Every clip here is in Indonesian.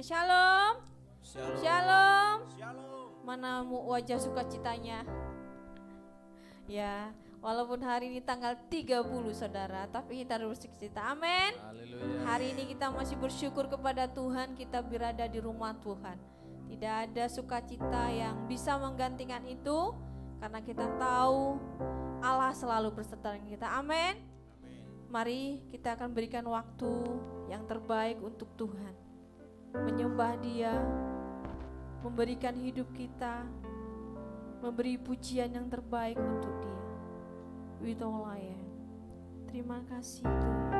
Shalom. Shalom. Shalom. Shalom. Mana wajah sukacitanya? Ya, walaupun hari ini tanggal 30 saudara, tapi kita harus bersukacita. Amin. Haleluya. Hari ini kita masih bersyukur kepada Tuhan, kita berada di rumah Tuhan. Tidak ada sukacita yang bisa menggantikan itu, karena kita tahu Allah selalu berserta dengan kita. Amin. Mari kita akan berikan waktu yang terbaik untuk Tuhan, menyembah Dia, memberikan hidup kita, memberi pujian yang terbaik untuk Dia. Witolaya. Terima kasih Tuhan.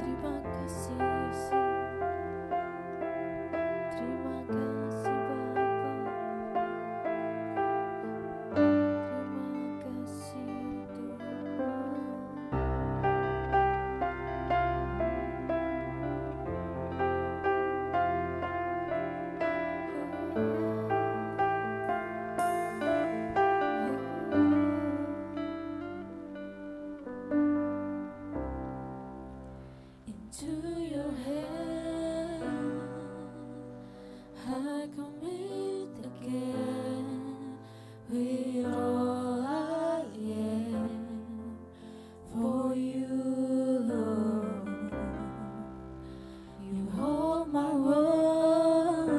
Terima kasih Yesus. Terima kasih Bapa. Terima kasih Tuhan. Into your hand I commit again with all I am for you, Lord. You hold my world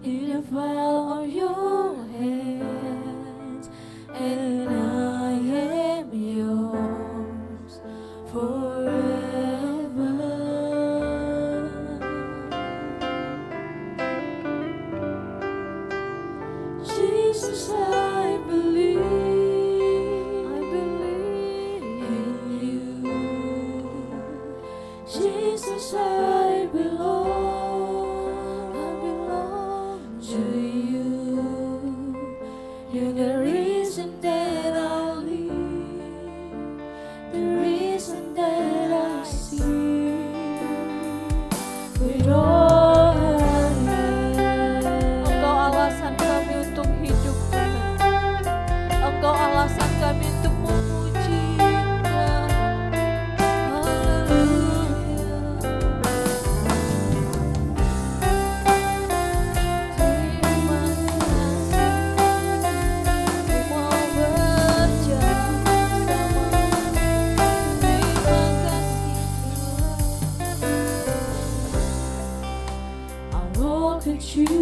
in the palm of your hands, and I am yours forever. Jesus, I believe in you. Jesus, I belong to you. You're the reason that I live, the reason that I see. With all I am, Engkau alasan kami untuk hidup, Tuhan. Engkau alasan kami untuk memuji Engkau. Haleluya. Terima kasih, ku mau berjalan bersama-mu. Terima kasih Tuhan. I walk with you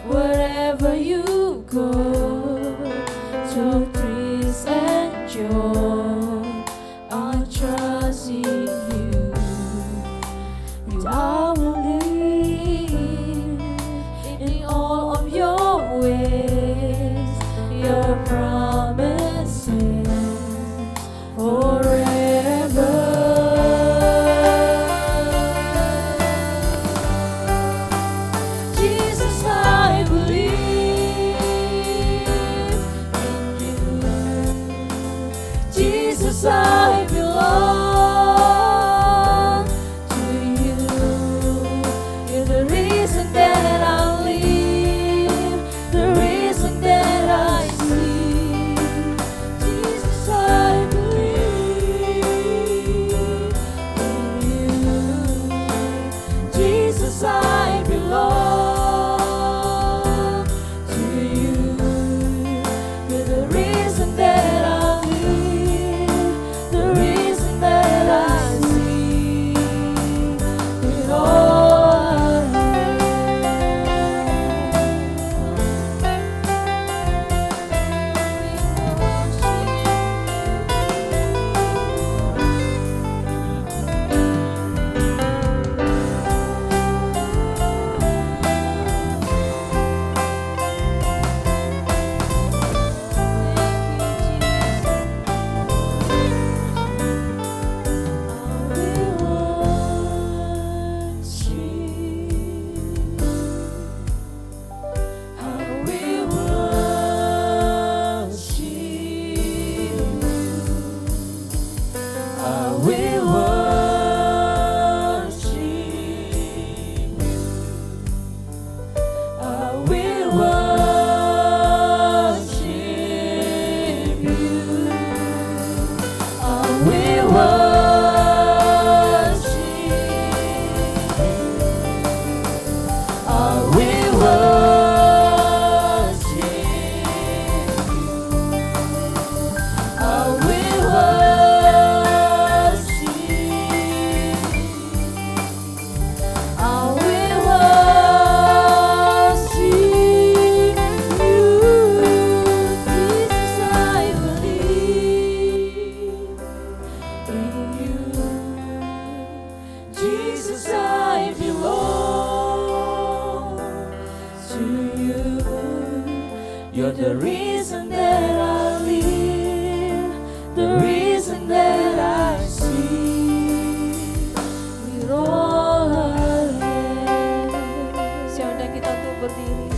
wherever you go, through peace and joy. I trust in you, and I will live in all of your ways, your promises forever. Jesus, I believe in you. You're the reason that I live, the reason that I see. We're all alive. Saya undang kita untuk berdiri.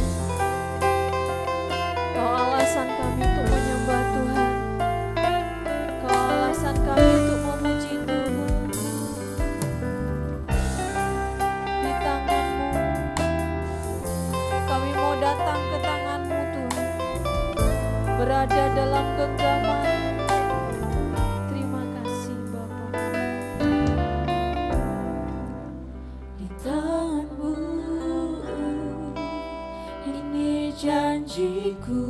Kau alasan kami untuk menyembah Tuhan. Kau alasan kami untuk memuji Tuhan. Di tangan-Mu kami mau datang ke tangan-Mu Tuhan, berada dalam genggaman. Terima kasih Bapa. Di tangan-Mu ini janjiku,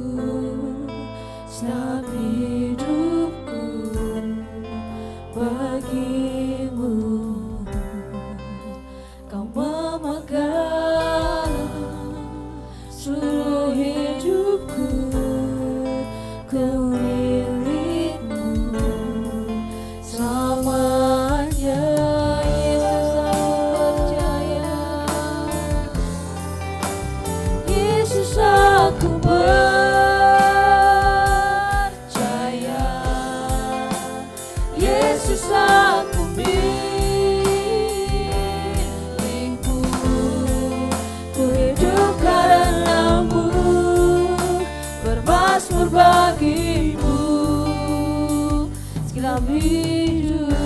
segenap hidupku bagimu. Kau memegang seluruh hidupku, ku milikmu selamanya. Yesus aku percaya, Yesus aku milikmu, ku hidup karenamu, bermazmur bagimu segenap hidupku.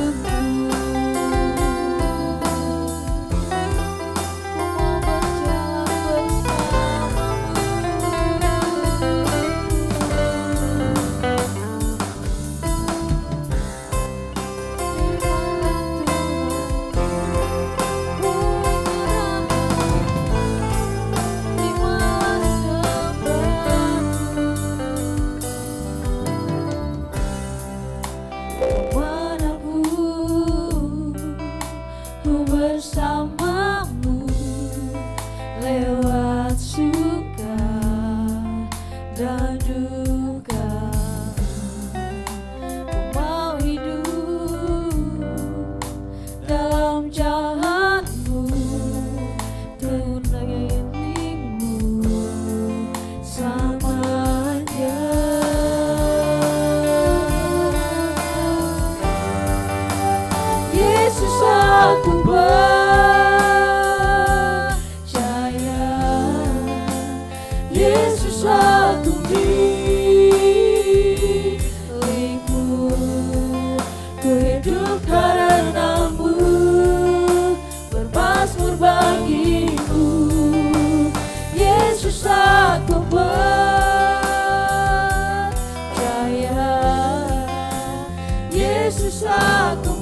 Bersamamu lewat suka dan duka, ku mau hidup dalam jalanmu, tunaimu selamanya. Yesus aku percaya, Yesus aku milikmu, ku hidup karenamu, bermazmur bagimu. Yesus aku percaya, Yesus aku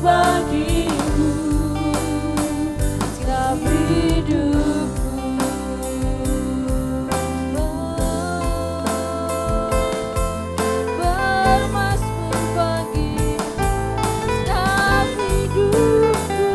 bagimu segenap hidupku. Bermazmur bagimu segenap hidupku.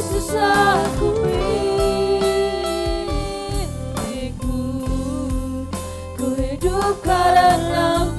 Yesus hidup karena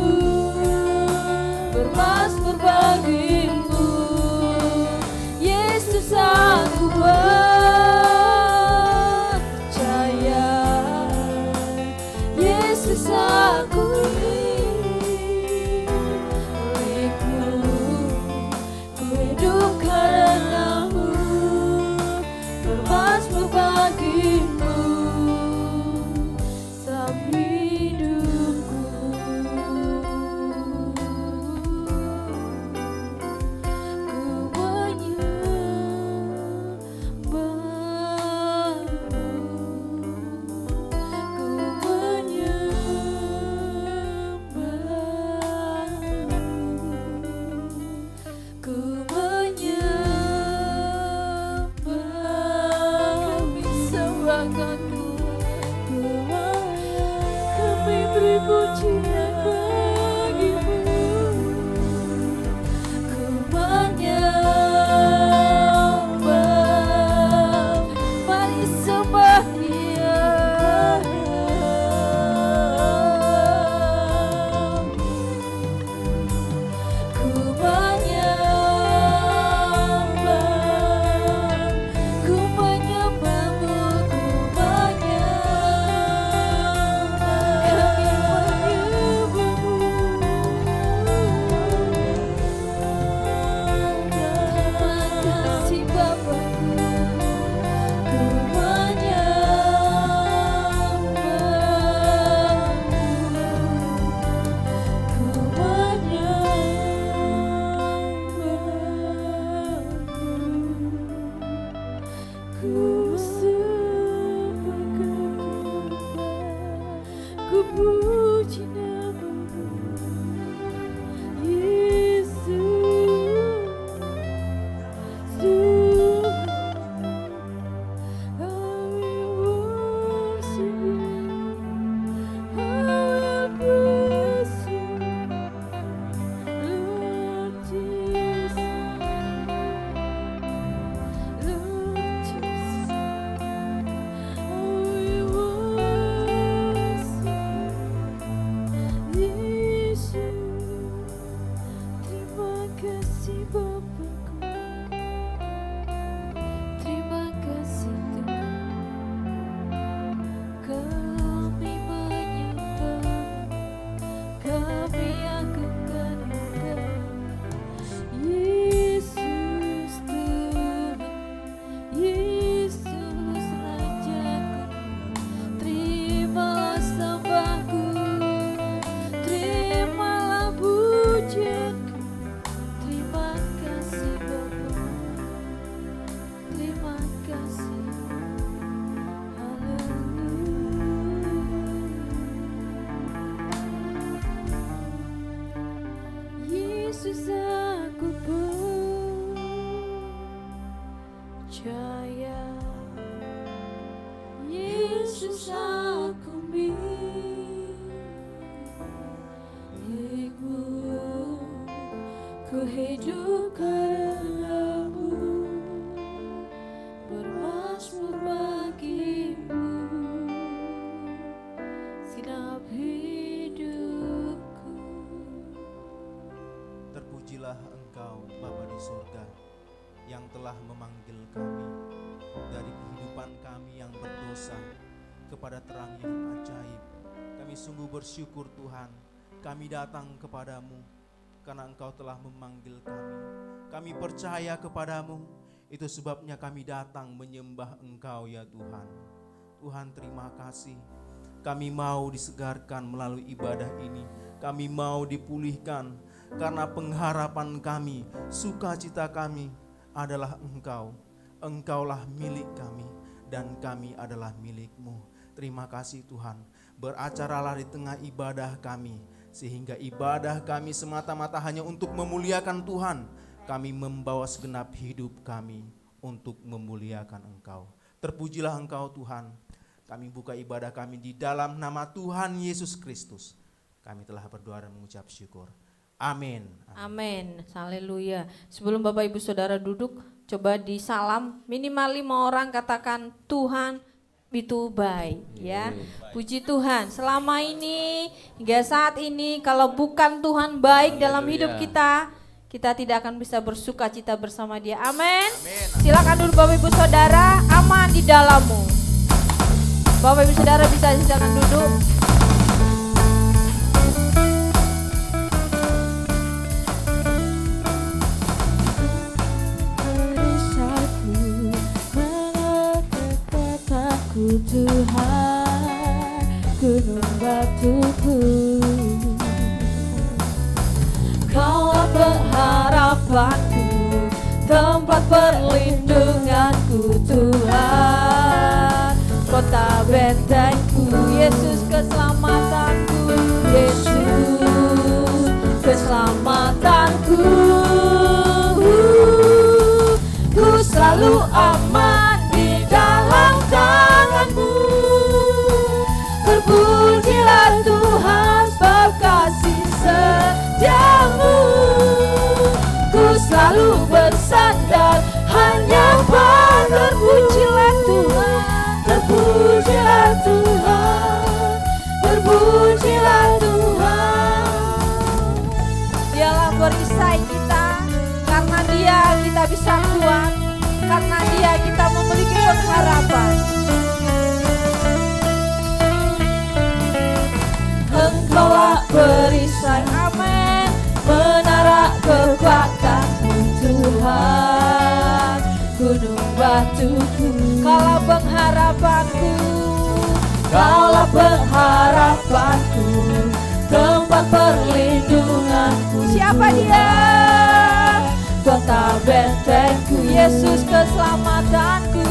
sembahkan Tuhan, kami beri pujian bagimu. Ku menyembah, mari sembah Dia. Ku menyembah, ku menyembahmu, ku menyembah, kami menyembahmu. Terima kasih Bapakku, ku ku sembahkan Tuhan, ku puji namamu, Yesus, Tuhan. I will worship you, I will praise you, Lord Jesus, Lord Jesus. I will worship Yesus. Terima kasih Bapakku, terima kasih Tuhan. Kami menyembah, kami agungkan Engkau, Yesus Tuhan, Yesus Rajaku. Terimalah sembahku, terimalah pujianku. Terima kasih Bapa, terima kasih. Haleluya. Yesus aku percaya, Yesus aku milikmu, ku hidup karenamu, bermazmur bagimu, segenap hidupku. Terpujilah Engkau Bapa di surga yang telah memanggil kami dari kehidupan kami yang berdosa kepada terang yang ajaib. Kami sungguh bersyukur Tuhan, kami datang kepadamu karena Engkau telah memanggil kami. Kami percaya kepadamu, itu sebabnya kami datang menyembah Engkau ya Tuhan. Tuhan terima kasih, kami mau disegarkan melalui ibadah ini. Kami mau dipulihkan karena pengharapan kami, sukacita kami adalah Engkau. Engkaulah milik kami dan kami adalah milik-Mu. Terima kasih Tuhan, beracaralah di tengah ibadah kami, sehingga ibadah kami semata-mata hanya untuk memuliakan Tuhan. Kami membawa segenap hidup kami untuk memuliakan Engkau. Terpujilah Engkau Tuhan. Kami buka ibadah kami di dalam nama Tuhan Yesus Kristus. Kami telah berdoa dan mengucap syukur. Amin. Amin. Haleluya. Sebelum Bapak Ibu Saudara duduk, coba di salam minimal 5 orang katakan Tuhan itu baik ya. Puji Tuhan. Selama ini hingga saat ini kalau bukan Tuhan baik dalam hidup kita, kita tidak akan bisa bersuka cita bersama Dia. Amin. Silakan dulu Bapak Ibu Saudara, aman di dalammu. Bapak Ibu Saudara bisa silakan duduk. Tuhan, gunung batuku, Kaulah pengharapanku, tempat perlindunganku Tuhan, kota bentengku, Yesus keselamatanku, Yesus keselamatanku, ku selalu aman di dalam tanganmu. kekuatanku Tuhan, gunung batuku. Kaulah pengharapanku, Kaulah pengharapanku, tempat perlindunganku. siapa dia? Kota bentengku, Yesus keselamatanku,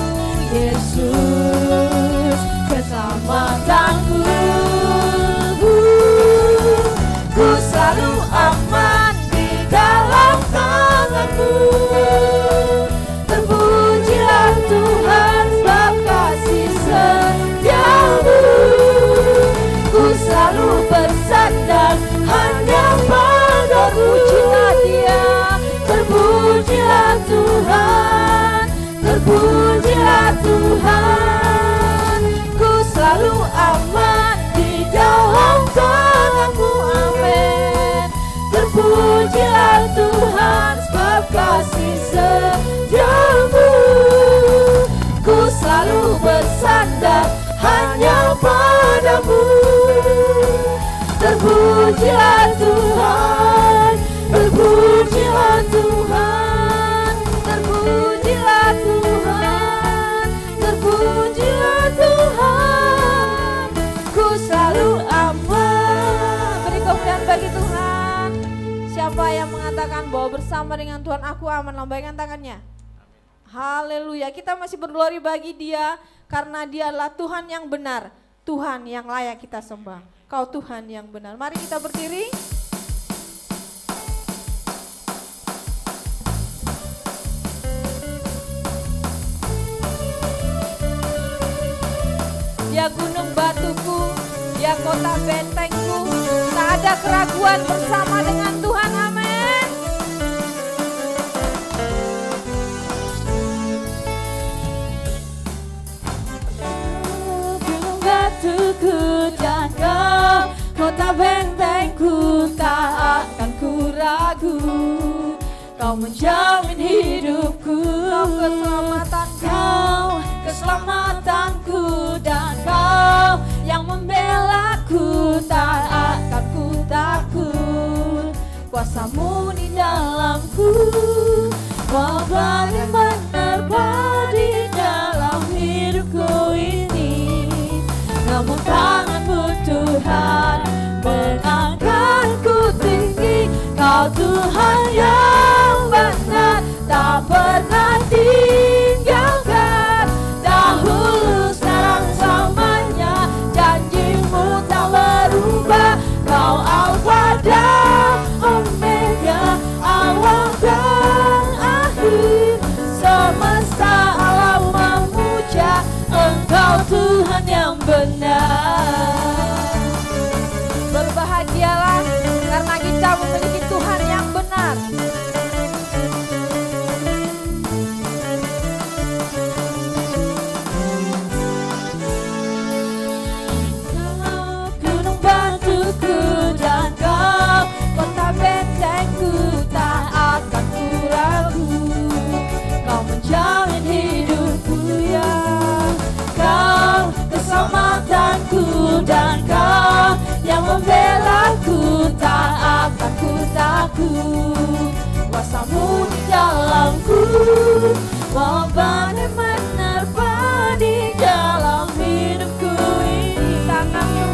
Yesus keselamatanku. Ku selalu aman di dalam tangan-Mu. Terpujilah Tuhan sebab kasih setia-Mu. Ku selalu bersandar hanya pada-Mu. pujilah dia, Terpujilah Tuhan, terpujilah Tuhan. Ku selalu aman di dalam tangan-Mu, amin. Terpujilah Tuhan sebab kasih setia-Mu. Ku selalu bersandar hanya pada-Mu. Terpujilah Tuhan, terpujilah Tuhan, terpujilah Tuhan, terpujilah Tuhan. Ku selalu aman. beri kemuliaan bagi Tuhan. Siapa yang mengatakan bahwa bersama dengan Tuhan aku aman, lambaikan tangannya. Haleluya, kita masih berglori bagi Dia karena Dia adalah Tuhan yang benar, Tuhan yang layak kita sembah. Kau Tuhan yang benar. Mari kita berdiri. Dia gunung batuku, dia kota bentengku. Tak ada keraguan bersama dengan Tuhan, amin. Gunung batuku dan Kau, kota bentengku, tak akan ku ragu. Kau menjamin hidupku, Kau keselamatanku, dan Kau yang membelaku, tak akan ku takut. Kuasa-Mu di dalamku, wabah yang menerpa di dalam hidupku ini. Namun tangan-Mu Tuhan mengangkatku tinggi. Kau Tuhan yang benar, tak pernah tinggalkan. Dahulu, sekarang, selamanya, janji-Mu tak berubah. Kau Alfa dan Omega, awal dan akhir. Semesta alam memuja Engkau Tuhan yang benar. berbahagialah karena kita memiliki Tuhan yang benar. Gunung batuku dan Kau, kota bentengku, tak akan ku ragu. Kau menjamin hidupku, ya. Kau keselamatanku, dan Kau yang membelaku, tak akan ku takut. Kuasa-Mu di dalamku, wabah yang menerpa di dalam hidupku ini. Tangan-Mu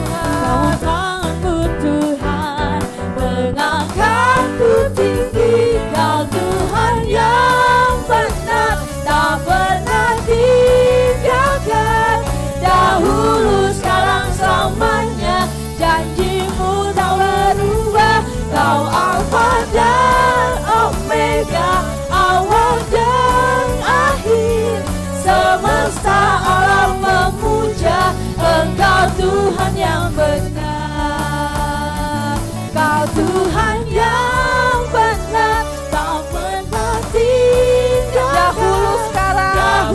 Tuhan mengangkatku tinggi. Kau Tuhan yang benar, tak pernah tinggalkan. Dahulu, sekarang, selamanya, janji-Mu tak berubah. Kau Alfa dan Omega, awal dan akhir. Semesta alam memuja Engkau Tuhan yang benar. Kau Tuhan yang benar, tak pernah tinggalkan. Dahulu, sekarang,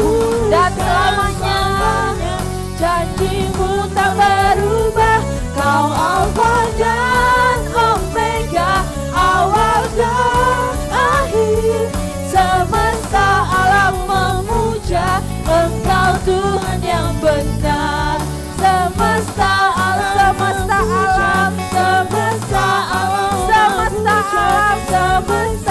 dan selamanya. Janji-Mu tak berubah. Kau Alfa dan Omega, awal dan akhir. Semesta alam memuja Engkau Tuhan yang benar. Semesta alam, Semesta alam, semesta alam, semesta alam, semesta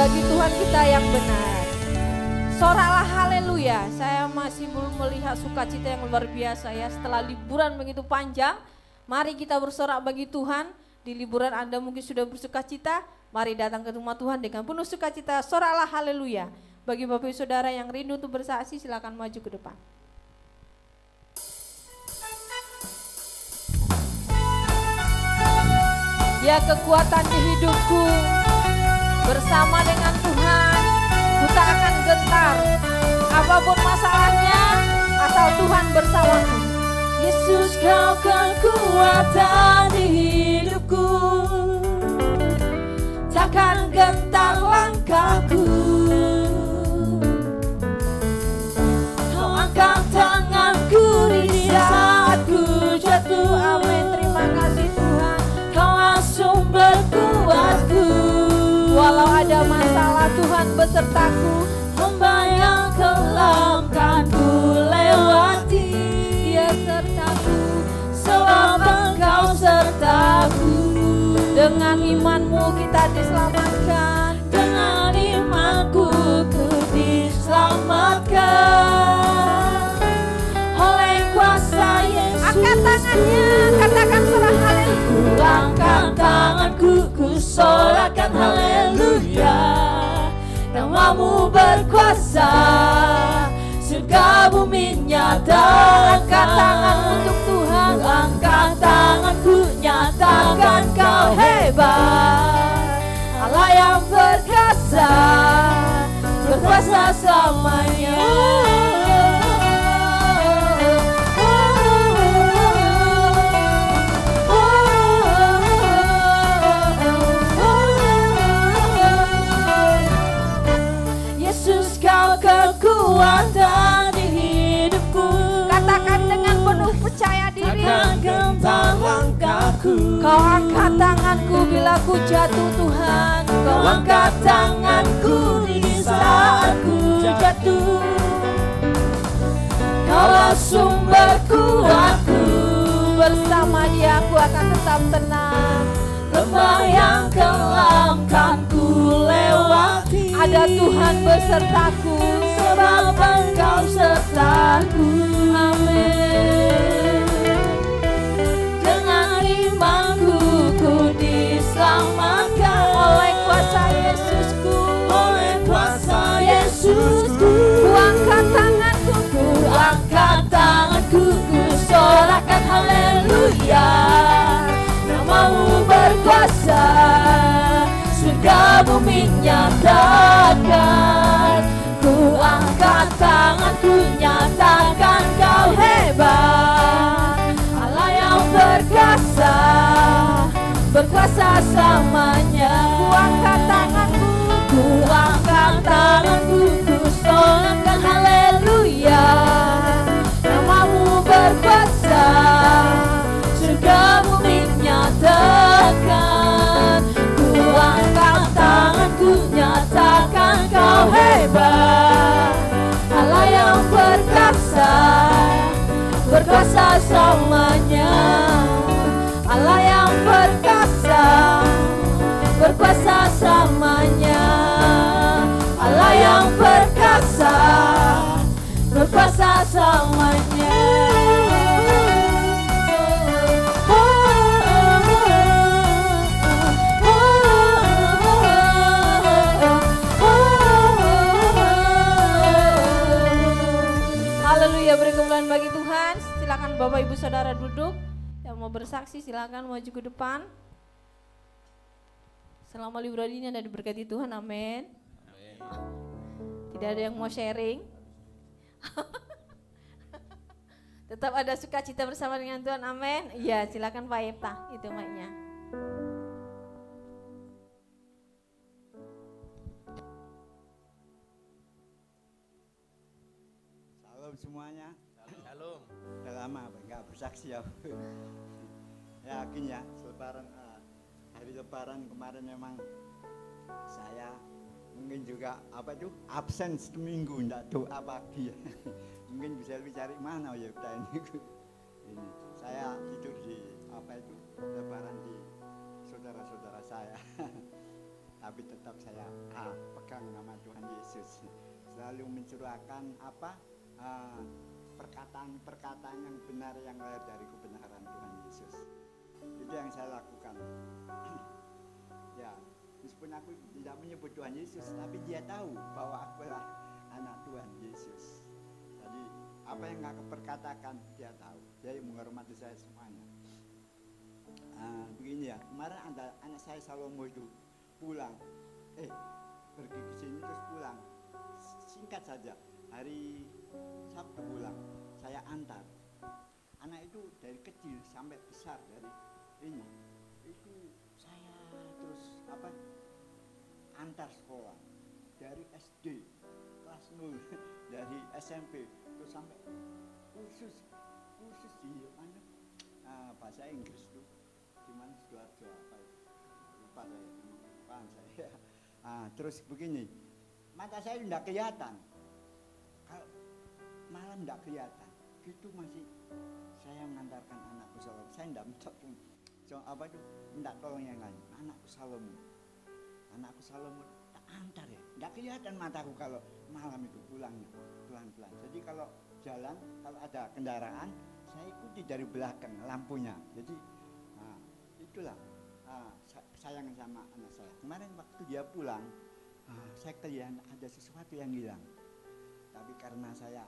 bagi Tuhan kita yang benar. Soraklah haleluya. Saya masih belum melihat sukacita yang luar biasa ya. Setelah liburan begitu panjang, mari kita bersorak bagi Tuhan. Di liburan Anda mungkin sudah bersukacita, mari datang ke rumah Tuhan dengan penuh sukacita. Soraklah haleluya. Bagi Bapak Ibu Saudara yang rindu untuk bersaksi, silakan maju ke depan. Ya, kekuatan di hidupku bersama dengan Tuhan, ku tak akan gentar. Apapun masalahnya, asal Tuhan bersamaku. Yesus, kau kekuatan di hidupku, takkan gentar langkahku. Kau angkat tanganku di saat ku jatuh. Amin, terima kasih Tuhan. Kau sumber kuatku. Walau ada masalah, Tuhan besertaku. Membayang kelam ku lewati. Dia sertaku, sebab Engkau sertaku. dengan imanmu kita diselamatkan. Dengan imanku ku diselamatkan oleh kuasa Yesus. Angkat tangannya, katakan surah haleluya. Ku angkat tanganku, ku sorakan haleluya. Namamu berkuasa, surga bumi nyata. Angkat tangan untuk Tuhan. Ku angkat tanganku, nyatakan Kau hebat. Allah yang berkuasa, berkuasa selamanya. Yesus, Kau kekuatan di hidupku. Katakan dengan penuh percaya diri. Takkan gentar langkahku. Kau angkat tanganku bila ku jatuh Tuhan. Kau angkat tanganku di saat ku jatuh. Kaulah sumber kuatku. Bersama Dia aku akan tetap tenang. Lembah yang kelam kan ku lewati. Ada Tuhan besertaku. Sebab Engkau sertaku. Amin. Dengan imanku ku diselamatkan Oleh kuasa Yesusku. oleh kuasa Yesusku. Ku angkat tanganku. Ku angkat tanganku, ku sorakan haleluya. Namamu berkuasa, surga bumi nyatakan. Ku angkat tanganku, nyatakan Kau hebat. Allah yang berkuasa, berkuasa selamanya. Ku angkat tanganku. Ku angkat tanganku, ku sorakan haleluya. Namamu berkuasa, surga bumi nyatakan. Ku angkat tanganku, nyatakan Kau hebat. Allah yang berkuasa, berkuasa selamanya. Allah yang berkuasa, berkuasa selamanya. Allah yang berkuasa, berkuasa selamanya. Haleluya, beri kemuliaan bagi Tuhan. Silakan Bapak Ibu Saudara duduk. Yang mau bersaksi silakan maju ke depan. Selama liburan ini Anda diberkati Tuhan, amin. Tidak ada yang mau sharing. Tetap ada sukacita bersama dengan Tuhan, amin. Iya, silakan Pak Yepta, itu mic-nya. Salam semuanya. Shalom. Udah lama nggak bersaksi ya. Yakin ya, hari Lebaran kemarin memang saya mungkin juga absen seminggu nggak doa pagi. Mungkin bisa lebih cari mana ya udah ini. Saya tidur di Lebaran di saudara-saudara saya. tapi tetap saya pegang nama Tuhan Yesus. Selalu mencurahkan perkataan-perkataan yang benar yang lahir dari kebenaran Tuhan Yesus. Itu yang saya lakukan. Ya, meskipun aku tidak menyebut Tuhan Yesus, tapi dia tahu bahwa aku adalah anak Tuhan Yesus. Jadi apa yang aku perkatakan dia tahu. Dia menghormati saya semuanya. Begini ya, kemarin ada anak saya Salomo itu pulang, pergi ke sini terus pulang. Singkat saja, hari Sabtu pulang, saya antar. Anak itu dari kecil sampai besar dari ini, itu saya terus antar sekolah dari SD kelas 0 dari SMP terus sampai khusus di mana bahasa Inggris tuh gimana Sidoarjo lupa saya terus begini, mata saya tidak kelihatan, kalau malam tidak kelihatan gitu masih saya mengantarkan anakku Salomo. Saya tidak minta minta tolong yang lain. Anakku Salomo tak antar ya, tidak kelihatan mataku kalau malam itu pulangnya pelan-pelan. Jadi kalau jalan, kalau ada kendaraan, saya ikuti dari belakang lampunya. Jadi itulah sayang sama anak saya. Kemarin waktu dia pulang, saya kelihatan ada sesuatu yang hilang. Tapi karena saya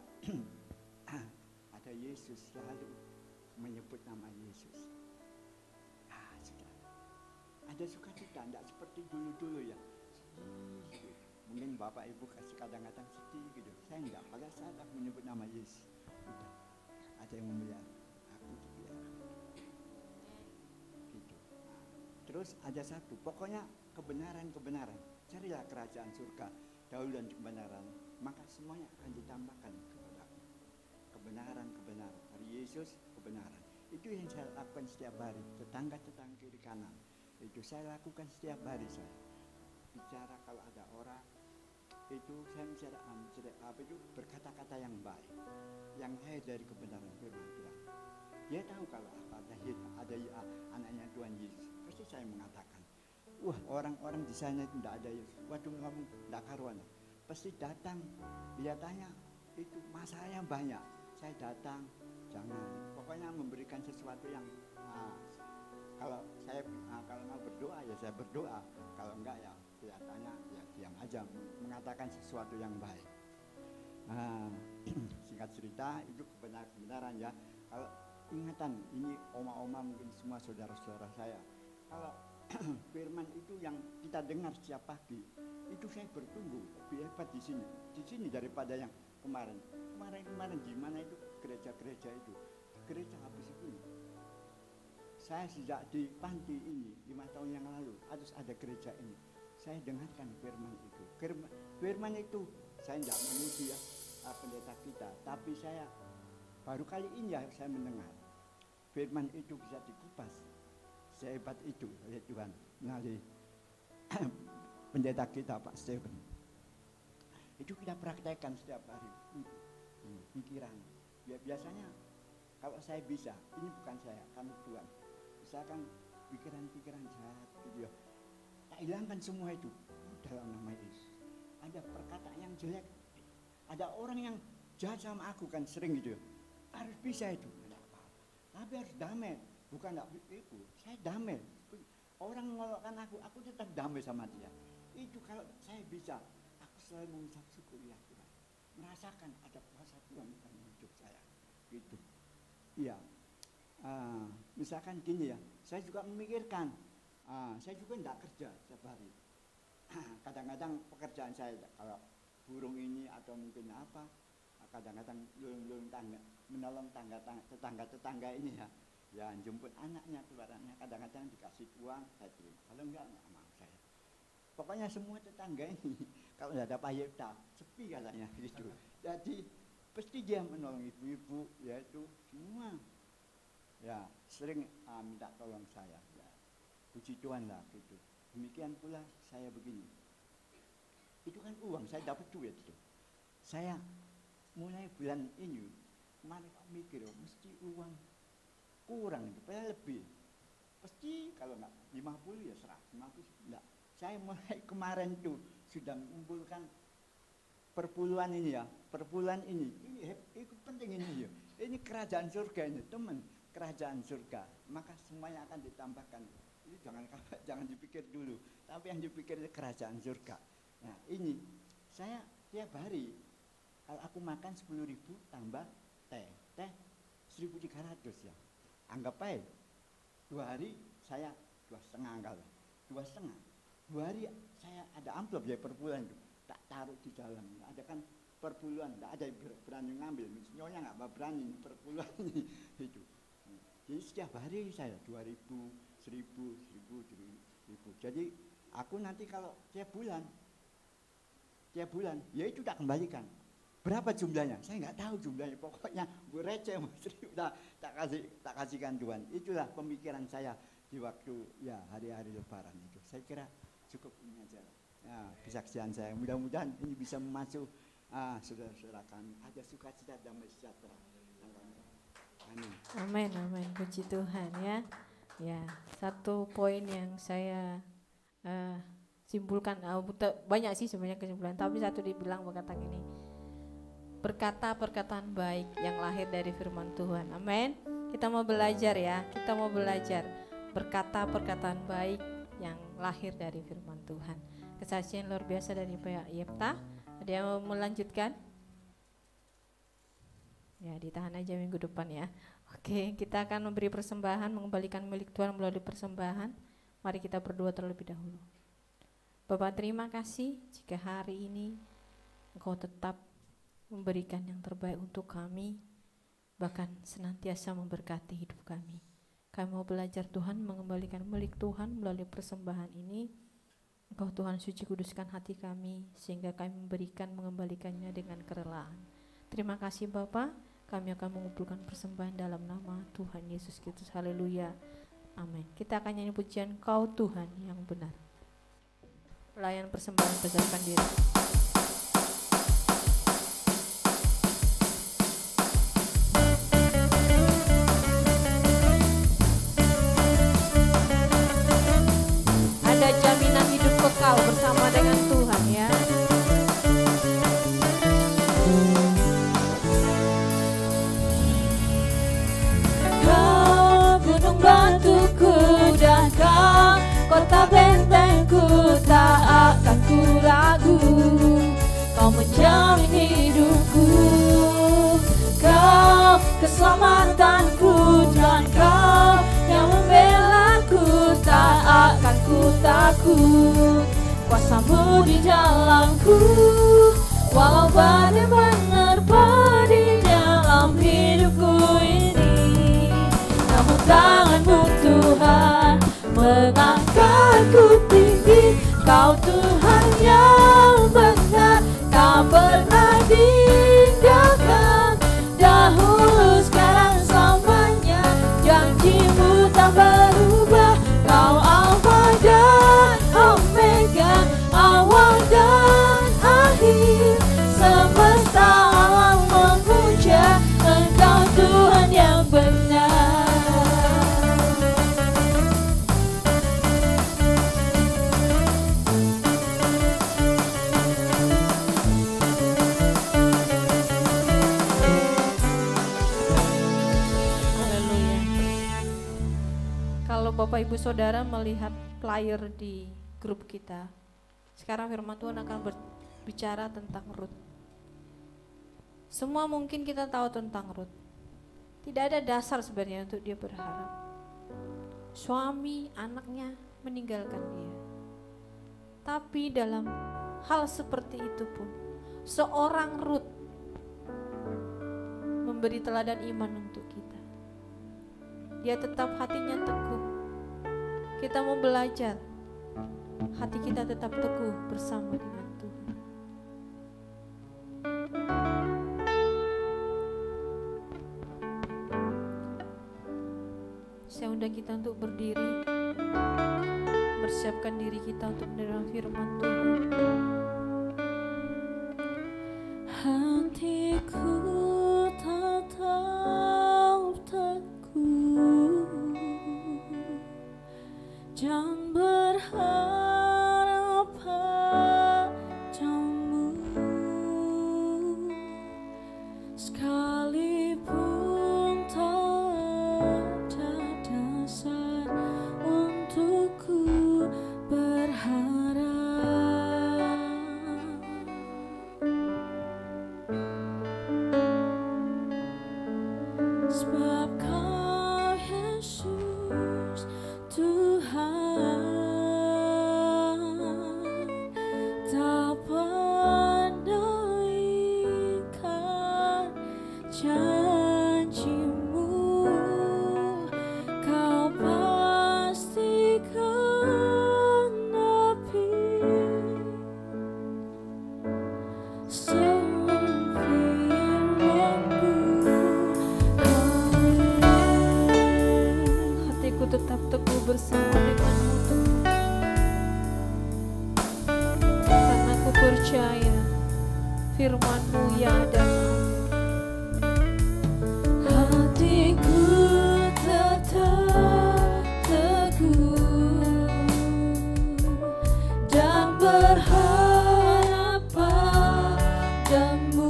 ada Yesus, selalu menyebut nama Yesus. Sudah. Ada sukacita, tidak seperti dulu-dulu ya. Sedih. Mungkin Bapak Ibu kasih kadang-kadang sedih gitu. Saya enggak, pada saat aku menyebut nama Yesus, udah ada yang memelihara aku dipelihara. Gitu. Terus ada satu, pokoknya kebenaran. Carilah kerajaan surga dahulu dan kebenaran, maka semuanya akan ditambahkan kepadamu. Kebenaran. Hari Yesus kebenaran. Itu yang saya lakukan setiap hari. Tetangga kiri kanan. Itu saya lakukan setiap hari saya. Bicara kalau ada orang, itu saya bicara itu berkata-kata yang baik, yang lahir dari kebenaran firman Tuhan. Dia tahu kalau ada anaknya Tuhan Yesus, pasti saya mengatakan, wah orang-orang di sana itu tidak ada Yesus, waduh kamu tidak karuan. Pasti datang, dia tanya, itu masalahnya banyak. Saya datang, jangan, pokoknya memberikan sesuatu yang kalau mau berdoa ya saya berdoa, kalau enggak ya kelihatannya ya diam aja, mengatakan sesuatu yang baik. Singkat cerita itu kebenaran ya. Kalau ingatan ini oma-oma mungkin semua saudara-saudara saya, kalau firman itu yang kita dengar setiap pagi, itu saya bertumbuh lebih hebat di sini daripada yang kemarin di mana itu gereja itu, gereja habis itu. Saya sejak di panti ini 5 tahun yang lalu harus ada gereja ini. Saya dengarkan firman itu. Firman itu saya tidak memuji ya pendeta kita, tapi saya baru kali ini ya saya mendengar firman itu bisa dikupas sehebat itu oleh Tuhan melalui pendeta kita Pak Stephen. Itu kita praktekkan setiap hari. Pikiran. Biasanya kalau saya bisa, ini bukan saya, kami Tuhan. Misalkan pikiran-pikiran jahat gitu ya, tak hilangkan semua itu dalam nama Yesus. Ada perkataan yang jelek, ada orang yang jahat sama aku kan sering gitu ya, harus bisa itu, tapi harus damai, bukan itu, saya damai. Orang mengolokkan aku tetap damai sama dia. Itu kalau saya bisa, aku selalu mengucap syukur ya Tuhan, merasakan ada kuasa Tuhan dalam hidup saya, gitu. Iya. Misalkan gini ya, saya juga memikirkan, saya juga tidak kerja setiap hari. Kadang-kadang pekerjaan saya kalau burung ini atau mungkin apa, kadang-kadang lulung tangga, menolong tetangga ini ya jemput anaknya, keluarannya, kadang-kadang dikasih uang, saya terima. Kalau enggak mau saya. Pokoknya semua tetangga ini kalau tidak ada payeta, sepi katanya gitu. Jadi pasti dia menolong ibu-ibu, yaitu semua. Ya, sering minta tolong saya. Ya, puji Tuhan lah gitu. Demikian pula saya begini. Itu kan uang, saya dapat duit itu. Saya mulai bulan ini, kemarin mikir, mesti uang kurang itu, padahal lebih. Pasti kalau enggak 50 ya 100, 50 enggak. saya mulai kemarin tuh sudah mengumpulkan perpuluhan ini ya, perpuluhan ini penting ini ya. Ini kerajaan surga ini, teman, kerajaan surga. Maka semuanya akan ditambahkan. Ini jangan dipikir dulu, tapi yang dipikir itu kerajaan surga. Nah, ini saya tiap hari kalau aku makan 10.000 tambah teh 1.300 ya. Anggap aja 2 hari saya 2,5 kalau 2,5. 2 hari saya ada amplop ya per bulan itu, tak taruh di dalam. Ada kan per bulan, tidak ada yang berani ngambil. Nyonya nggak berani per bulan ini itu. Jadi setiap hari saya 2.000, 1.000. Jadi aku nanti kalau tiap bulan ya itu tak kembalikan. Berapa jumlahnya? Saya nggak tahu jumlahnya. Pokoknya receh tak kasihkan Tuhan. Itulah pemikiran saya di waktu ya hari-hari Lebaran itu. Saya kira cukup ini aja. Ya, kesaksian saya. Mudah-mudahan ini bisa memacu saudara-saudara kami. Ada sukacita damai sejahtera. Amin. Amin, amin. Puji Tuhan ya. Ya, satu poin yang saya simpulkan, banyak sih sebenarnya kesimpulan, tapi satu dibilang berkata gini, berkata perkataan baik yang lahir dari firman Tuhan. Amin. Kita mau belajar ya, kita mau belajar berkata perkataan baik yang lahir dari firman Tuhan. Kesaksian luar biasa dari Pak Yepta. Ada yang mau melanjutkan? Ya, ditahan aja minggu depan ya. Oke, kita akan memberi persembahan, mengembalikan milik Tuhan melalui persembahan. Mari kita berdoa terlebih dahulu. Bapak, terima kasih jika hari ini Engkau tetap memberikan yang terbaik untuk kami, bahkan senantiasa memberkati hidup kami. Kami mau belajar Tuhan, mengembalikan milik Tuhan melalui persembahan ini. Engkau Tuhan suci kuduskan hati kami, sehingga kami mengembalikannya dengan kerelaan. Terima kasih Bapa, kami akan mengumpulkan persembahan dalam nama Tuhan Yesus Kristus. Haleluya, amin. Kita akan nyanyi pujian Kau Tuhan yang benar. Pelayan persembahan bersiapkan diri. Ada jaminan hidup kekal bersama dengan Tuhan ya. Kau gunung batuku dan kau kota bentengku, tak akan ku ragu. Kau menjamin hidupku, kau keselamatanku, dan kau yang membelaku, tak akan ku takut. Kuasamu di dalamku, walau badai menerpa di dalam hidupku ini. Namun tanganmu Tuhan mengangkatku tinggi. Kau Tuhan yang benar, tak pernah tinggalkan. Dahulu, sekarang, selamanya, janjimu tak berubah. Kau Alfa dan Omega, awal dan akhir. Semesta alam memuja Engkau Tuhan yang benar. Bapak Ibu Saudara melihat flyer di grup kita, sekarang firman Tuhan akan berbicara tentang Rut. Semua mungkin kita tahu tentang Rut. Tidak ada dasar sebenarnya untuk dia berharap. Suami, anaknya meninggalkan dia. Tapi dalam hal seperti itu pun, seorang Rut memberi teladan iman untuk kita. Dia tetap hatinya teguh. Kita mau belajar, hati kita tetap teguh bersama dengan Tuhan. Saya undang kita untuk berdiri, bersiapkan diri kita untuk menerima firman Tuhan. Hatiku tetap teguh, jangan berharap firman-Mu ya dan Hatiku tetap teguh dan berharap padamu,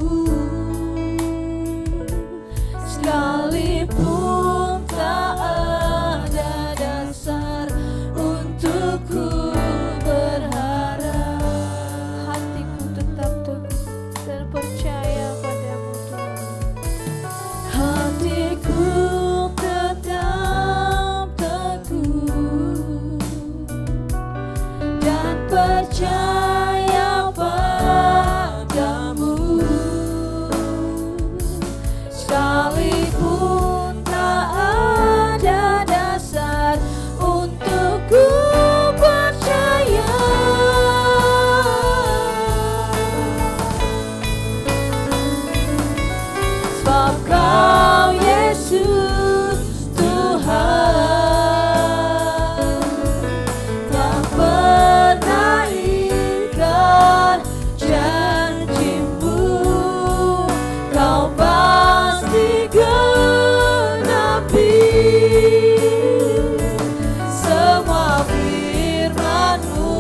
sekalipun tak ada dasar untuk ku berharap. hatiku tetap teguh dan percaya padamu Tuhan. Hatiku tetap teguh dan percaya padamu, sekalipun tak ada dasar untuk ku percaya. Sebab Kau Yesus Tuhan tak pernah ingkar janji-Mu, Kau pasti genapi semua firman-Mu.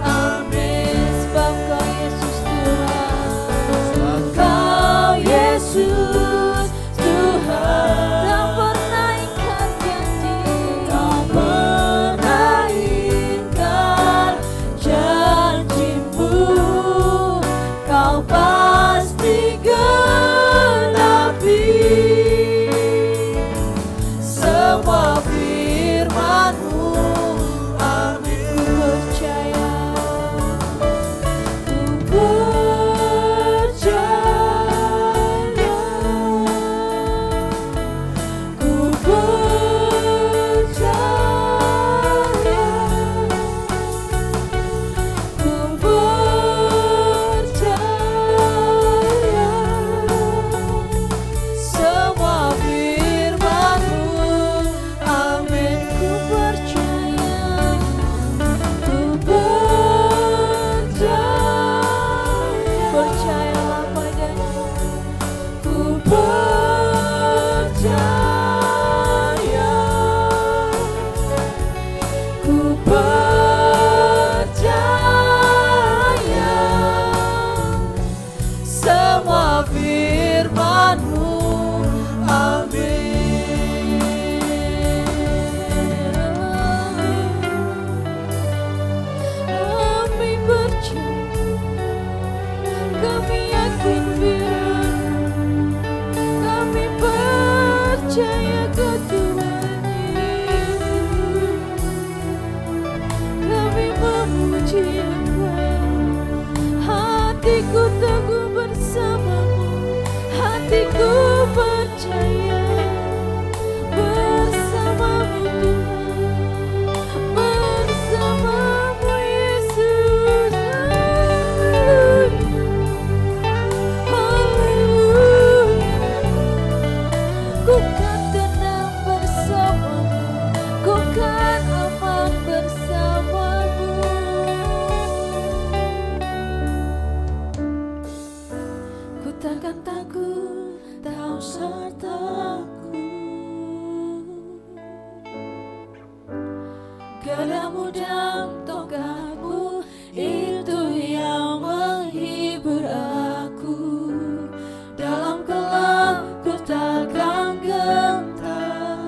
Amin. Sebab Kau Yesus Tuhan, sebab Kau Yesus Tuhan tak pernah ingkar janji, tak pernah ingkar janji-Mu, Kau pasti genapi semua firman-Mu. Amin. Ku percaya, ku percaya, ku percaya, ku percaya semua firman-Mu. Amin. Ku percaya, ku percaya, Percayalah padanya. ku percaya, ku percaya semua firman-Mu. Amin. Kami percaya, kami yakin firman, kami percaya ke Tuhan Yesus, kami memuji Engkau. Hatiku teguh bersamamu, hatiku percaya bersamamu Tuhan, bersamamu Yesus. Haleluya. Ku kan tenang bersamamu, ku kan aman bersamamu. Ku takkan takut, Kau sertaku. Gadamu dan tongkatmu itu yang menghibur aku. Dalam gelap ku takkan gentar,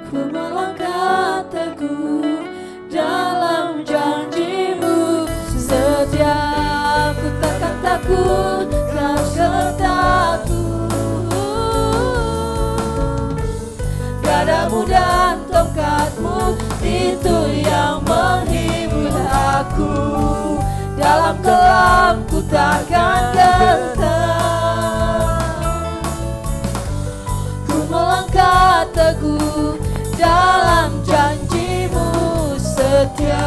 ku melangkah teguh dalam janji-Mu setia. Ku takkan takut, Kau sertaku. Gadamu dan tongkatmu itu yang menghibur aku. Dalam gelap ku takkan gentar, ku melangkah teguh dalam janji-Mu setia.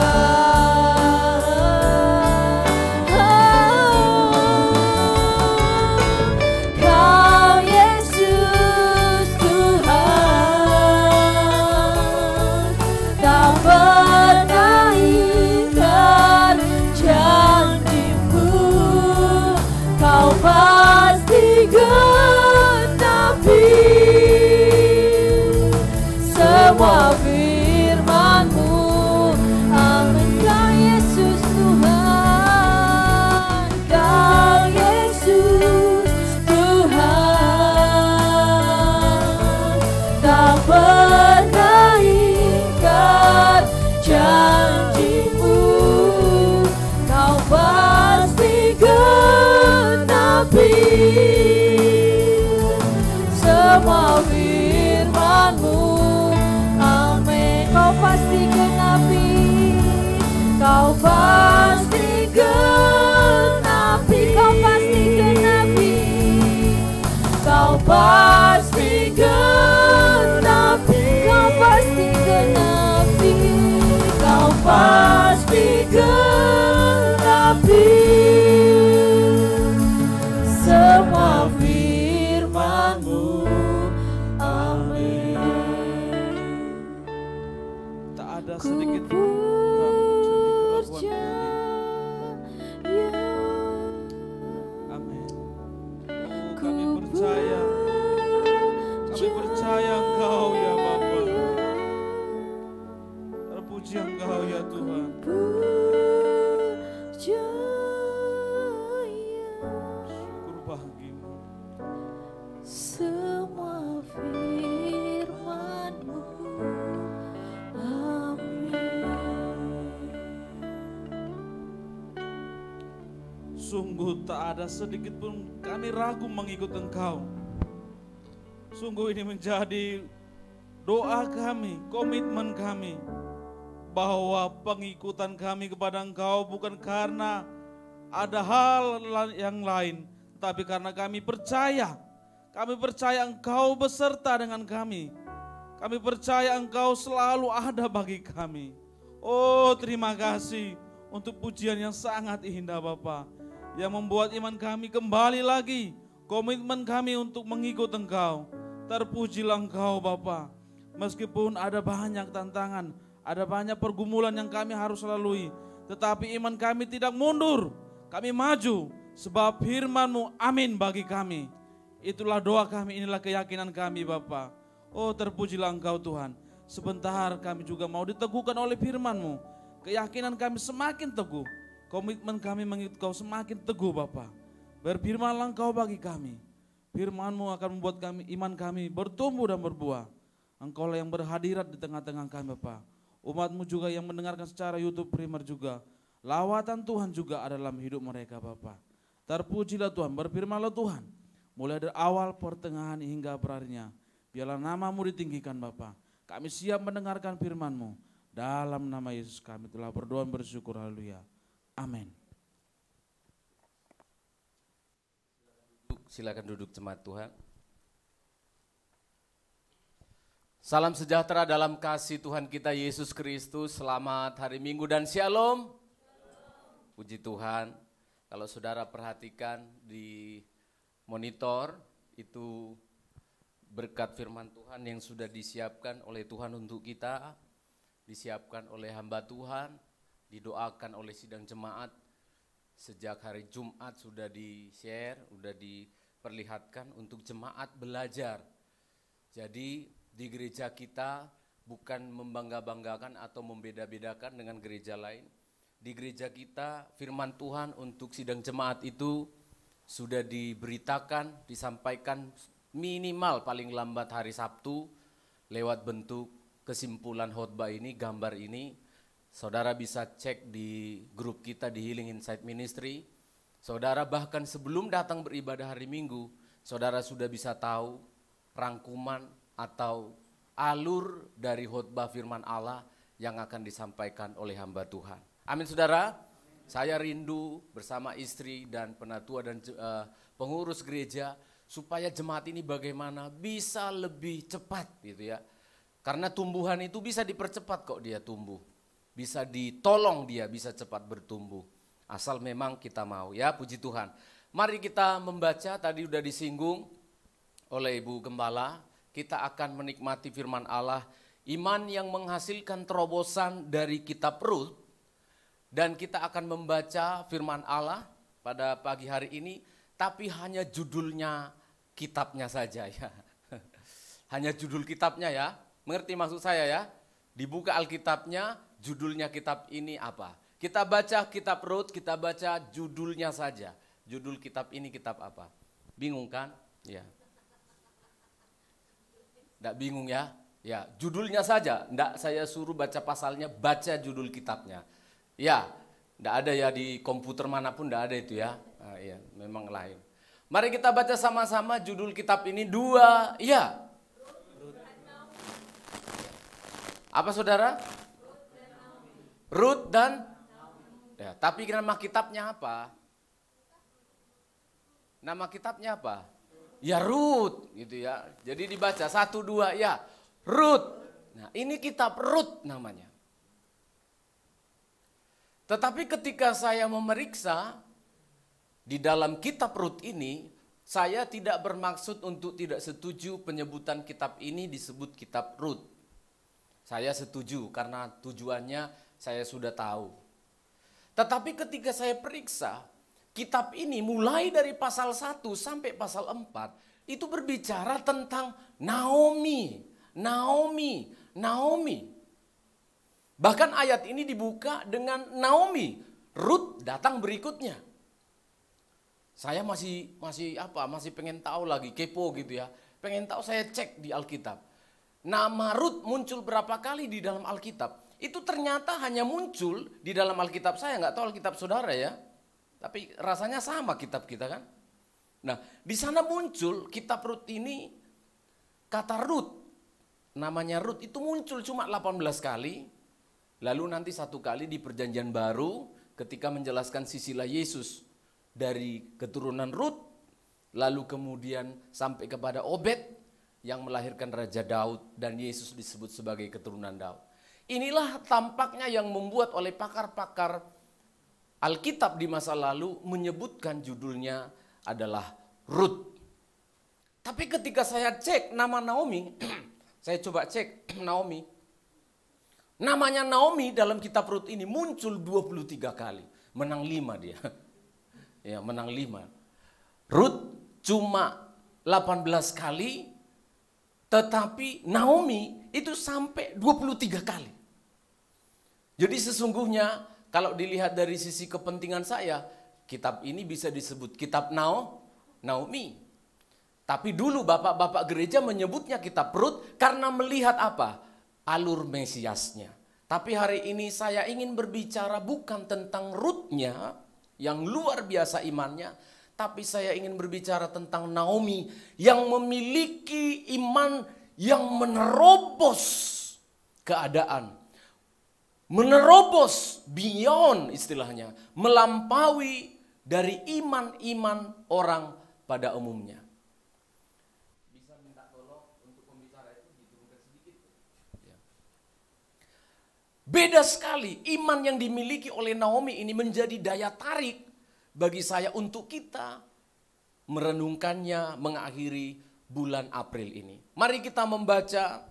Kau Yesus Tuhan Sungguh tak ada sedikit pun kami ragu mengikut Engkau. Sungguh ini menjadi doa kami, komitmen kami, bahwa pengikutan kami kepada Engkau bukan karena ada hal yang lain, tapi karena kami percaya Engkau beserta dengan kami. Kami percaya Engkau selalu ada bagi kami. Oh, terima kasih untuk pujian yang sangat indah Bapa, yang membuat iman kami kembali lagi, komitmen kami untuk mengikut Engkau. Terpujilah Engkau Bapa. Meskipun ada banyak tantangan, ada banyak pergumulan yang kami harus lalui, tetapi iman kami tidak mundur. Kami maju sebab firman-Mu amin bagi kami. Itulah doa kami, inilah keyakinan kami Bapa. Oh, terpujilah Engkau Tuhan. Sebentar kami juga mau diteguhkan oleh firman-Mu. Keyakinan kami semakin teguh. Komitmen kami mengikut Kau semakin teguh Bapa. Berfirmanlah Engkau bagi kami. Firman-Mu akan membuat iman kami bertumbuh dan berbuah. Engkaulah yang berhadirat di tengah-tengah kami Bapa. Umat-Mu juga yang mendengarkan secara YouTube Primer juga. Lawatan Tuhan juga ada dalam hidup mereka Bapa. Terpujilah Tuhan, berfirmanlah Tuhan. Mulai dari awal, pertengahan hingga berakhirnya. Biarlah nama-Mu ditinggikan Bapa. Kami siap mendengarkan firman-Mu. Dalam nama Yesus kami telah berdoa dan bersyukur. Haleluya. Amin. Silakan duduk jemaat Tuhan. Salam sejahtera dalam kasih Tuhan kita Yesus Kristus. Selamat hari Minggu dan Shalom. Puji Tuhan. Kalau saudara perhatikan di monitor, itu berkat firman Tuhan yang sudah disiapkan oleh Tuhan untuk kita, disiapkan oleh hamba Tuhan, didoakan oleh sidang jemaat. Sejak hari Jumat sudah di-share, sudah diperlihatkan untuk jemaat belajar. Jadi di gereja kita bukan membangga-banggakan atau membeda-bedakan dengan gereja lain. Di gereja kita firman Tuhan untuk sidang jemaat itu sudah diberitakan, disampaikan minimal paling lambat hari Sabtu lewat bentuk kesimpulan khotbah ini, gambar ini. Saudara bisa cek di grup kita di Healing Insight Ministry. Saudara bahkan sebelum datang beribadah hari Minggu, saudara sudah bisa tahu rangkuman atau alur dari khotbah firman Allah yang akan disampaikan oleh hamba Tuhan. Amin saudara. Saya rindu bersama istri dan penatua dan pengurus gereja supaya jemaat ini bagaimana bisa lebih cepat gitu ya. Karena tumbuhan itu bisa dipercepat kok dia tumbuh. Bisa ditolong dia bisa cepat bertumbuh. Asal memang kita mau ya, puji Tuhan. Mari kita membaca, tadi udah disinggung oleh Ibu Gembala. Kita akan menikmati firman Allah. Iman yang menghasilkan terobosan dari kitab Rut. Dan kita akan membaca firman Allah pada pagi hari ini, tapi hanya judulnya kitabnya saja ya. Hanya judul kitabnya ya, mengerti maksud saya ya? Dibuka Alkitabnya, judulnya kitab ini apa? Kita baca kitab Rut, kita baca judulnya saja. Judul kitab ini kitab apa? Bingung kan? Ya. Nggak bingung ya? Ya, judulnya saja, nggak saya suruh baca pasalnya, baca judul kitabnya. Ya, enggak ada ya di komputer manapun, enggak ada itu ya. Nah, iya, memang lain. Mari kita baca sama-sama judul kitab ini dua. Ya. Apa saudara? Rut dan ya, tapi nama kitabnya apa? Nama kitabnya apa? Ya Rut gitu ya. Jadi dibaca 1 2 ya. Rut. Nah, ini kitab Rut namanya. Tetapi ketika saya memeriksa di dalam kitab Rut ini, saya tidak bermaksud untuk tidak setuju penyebutan kitab ini disebut kitab Rut. Saya setuju karena tujuannya saya sudah tahu. Tetapi ketika saya periksa, kitab ini mulai dari pasal 1 sampai pasal 4, itu berbicara tentang Naomi. Bahkan ayat ini dibuka dengan Naomi, Rut datang berikutnya. Saya masih pengen tahu lagi, kepo gitu ya. Pengen tahu, saya cek di Alkitab. Nama Rut muncul berapa kali di dalam Alkitab? Itu ternyata hanya muncul di dalam Alkitab saya, nggak tahu Alkitab saudara ya. Tapi rasanya sama kitab kita kan. Nah, di sana muncul kitab Rut ini, kata Rut, namanya Rut itu muncul cuma 18 kali. Lalu nanti satu kali di perjanjian baru ketika menjelaskan silsilah Yesus dari keturunan Rut, lalu kemudian sampai kepada Obed yang melahirkan Raja Daud dan Yesus disebut sebagai keturunan Daud. Inilah tampaknya yang membuat oleh pakar-pakar Alkitab di masa lalu menyebutkan judulnya adalah Rut. Tapi ketika saya cek nama Naomi, saya coba cek Naomi. Namanya Naomi dalam kitab Rut ini muncul 23 kali. Menang 5 dia. Ya, menang 5. Rut cuma 18 kali, tetapi Naomi itu sampai 23 kali. Jadi sesungguhnya kalau dilihat dari sisi kepentingan saya, kitab ini bisa disebut kitab Naomi. Tapi dulu bapak-bapak gereja menyebutnya kitab Rut karena melihat apa? Alur Mesiasnya. Tapi hari ini saya ingin berbicara bukan tentang Rutnya yang luar biasa imannya, tapi saya ingin berbicara tentang Naomi yang memiliki iman yang menerobos keadaan. Menerobos beyond istilahnya, melampaui dari iman-iman orang pada umumnya. Bisa minta tolong untuk pembicara itu diturunkan sedikit. Ya. Beda sekali iman yang dimiliki oleh Naomi ini menjadi daya tarik bagi saya untuk kita merenungkannya mengakhiri bulan April ini. Mari kita membaca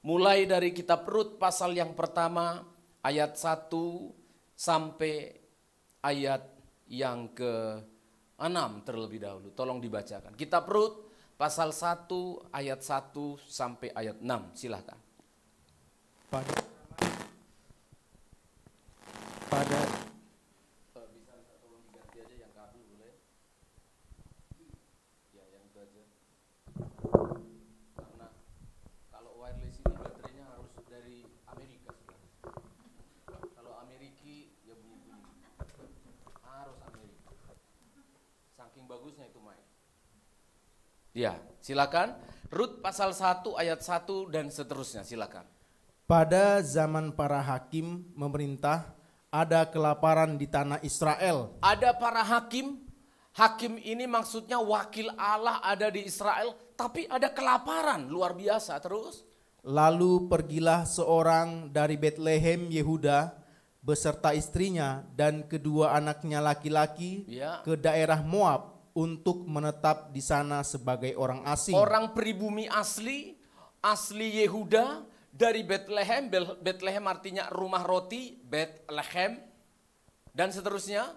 mulai dari kitab Rut pasal yang pertama ayat 1 sampai ayat yang ke-6 terlebih dahulu. Tolong dibacakan. Kitab Rut pasal 1 ayat 1 sampai ayat 6. Silakan. Pada Bisa tolong diganti aja yang kabel boleh? Ya, yang itu aja. Karena kalau wireless ini baterainya harus dari Amerika. Kalau Ameriki ya bunyi-bunyi. Harus Amerika. Saking bagusnya itu main. Ya, silakan. Rut pasal 1 ayat 1 dan seterusnya, silakan. pada zaman para hakim memerintah, ada kelaparan di tanah Israel. Ada para hakim. Hakim ini maksudnya wakil Allah ada di Israel, tapi ada kelaparan luar biasa terus. Lalu pergilah seorang dari Betlehem Yehuda beserta istrinya dan kedua anaknya laki-laki Ya. ke daerah Moab untuk menetap di sana sebagai orang asing. Orang pribumi asli Yehuda dari Betlehem. Betlehem artinya rumah roti, Betlehem dan seterusnya.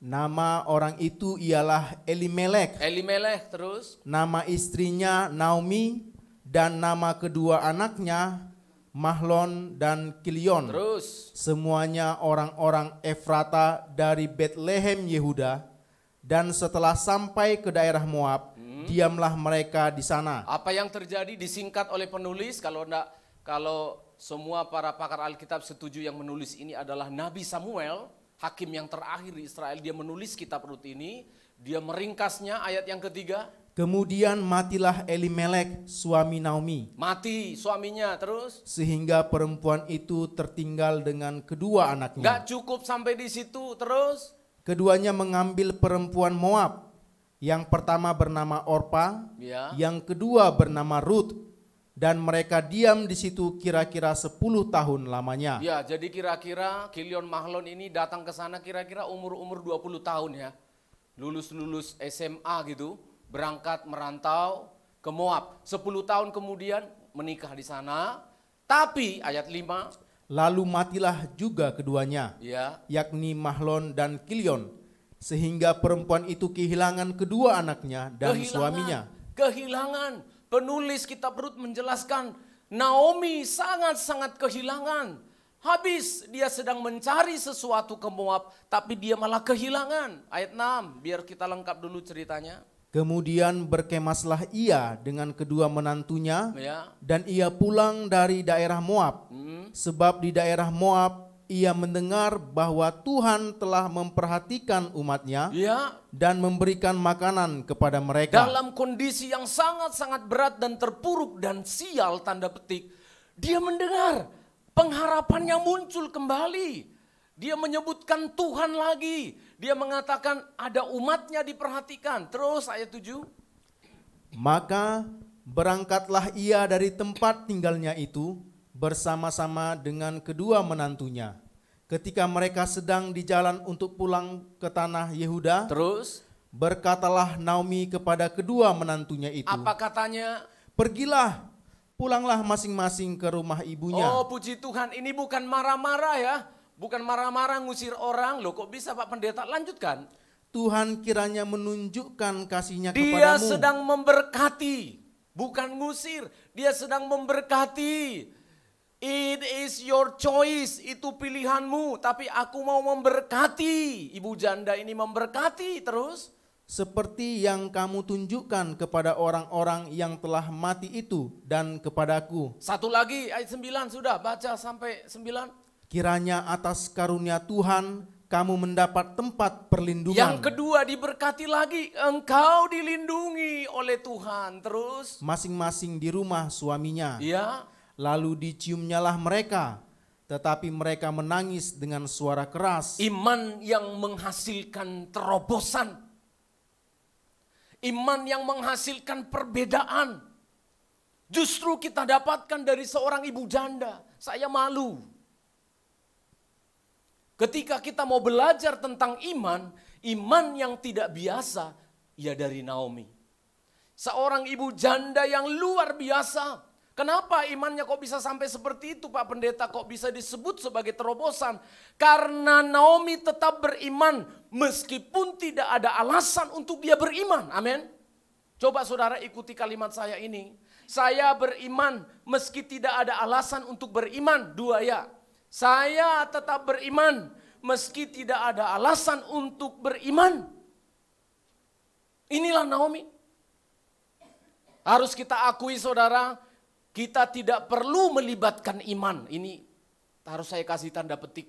Nama orang itu ialah Elimelek. Elimelech terus. Nama istrinya Naomi dan nama kedua anaknya Mahlon dan Kilion. Terus. Semuanya orang-orang Efrata dari Betlehem Yehuda. Dan setelah sampai ke daerah Moab, diamlah mereka di sana. Apa yang terjadi disingkat oleh penulis, kalau semua para pakar Alkitab setuju yang menulis ini adalah Nabi Samuel, hakim yang terakhir di Israel. Dia menulis kitab Rut ini, dia meringkasnya ayat yang ketiga. Kemudian matilah Elimelek suami Naomi, Mati suaminya terus. sehingga perempuan itu tertinggal dengan kedua anaknya. Gak cukup sampai di situ terus. Keduanya mengambil perempuan Moab. Yang pertama bernama Orpa, Ya. yang kedua bernama Rut, dan mereka diam di situ kira-kira 10 tahun lamanya. Ya, jadi kira-kira Kilion Mahlon ini datang ke sana kira-kira umur 20 tahun ya. Lulus SMA gitu, berangkat merantau ke Moab. 10 tahun kemudian menikah di sana. Tapi ayat 5, Lalu matilah juga keduanya, ya. yakni Mahlon dan Kilion, sehingga perempuan itu kehilangan kedua anaknya dan suaminya. Kehilangan. Penulis kitab Rut menjelaskan Naomi sangat-sangat kehilangan. Habis dia sedang mencari sesuatu ke Moab, tapi dia malah kehilangan. Ayat 6, biar kita lengkap dulu ceritanya. Kemudian berkemaslah ia dengan kedua menantunya, Ya. dan ia pulang dari daerah Moab, sebab di daerah Moab ia mendengar bahwa Tuhan telah memperhatikan umatnya Ya, dan memberikan makanan kepada mereka. dalam kondisi yang sangat-sangat berat dan terpuruk dan sial tanda petik, dia mendengar pengharapannya muncul kembali. Dia menyebutkan Tuhan lagi. Dia mengatakan ada umatnya diperhatikan. Terus ayat 7. Maka berangkatlah ia dari tempat tinggalnya itu bersama-sama dengan kedua menantunya. Ketika mereka sedang di jalan untuk pulang ke tanah Yehuda, Terus berkatalah Naomi kepada kedua menantunya itu, apa katanya? "Pergilah, pulanglah masing-masing ke rumah ibunya." Oh puji Tuhan, ini bukan marah-marah ya. Bukan marah-marah ngusir orang. Loh kok bisa Pak Pendeta? Lanjutkan. Tuhan kiranya menunjukkan kasih-Nya Dia kepadamu. sedang memberkati. Bukan ngusir. Dia sedang memberkati. It is your choice. Itu pilihanmu. Tapi aku mau memberkati. Ibu janda ini memberkati terus. Seperti yang kamu tunjukkan kepada orang-orang yang telah mati itu dan kepadaku. Satu lagi ayat 9 sudah baca sampai 9. Kiranya atas karunia Tuhan kamu mendapat tempat perlindungan. Yang kedua diberkati lagi. Engkau dilindungi oleh Tuhan. Terus. Masing-masing di rumah suaminya. Ya. Lalu diciumnyalah mereka, tetapi mereka menangis dengan suara keras. Iman yang menghasilkan terobosan. Iman yang menghasilkan perbedaan. Justru kita dapatkan dari seorang ibu janda. Saya malu. Ketika kita mau belajar tentang iman, iman yang tidak biasa, ya dari Naomi. Seorang ibu janda yang luar biasa. Kenapa imannya kok bisa sampai seperti itu Pak Pendeta? Kok bisa disebut sebagai terobosan? Karena Naomi tetap beriman meskipun tidak ada alasan untuk dia beriman. Amin. Coba saudara ikuti kalimat saya ini. Saya beriman meski tidak ada alasan untuk beriman. 2 ya. Saya tetap beriman meski tidak ada alasan untuk beriman. Inilah Naomi. Harus kita akui saudara, kita tidak perlu melibatkan iman. Ini harus saya kasih tanda petik.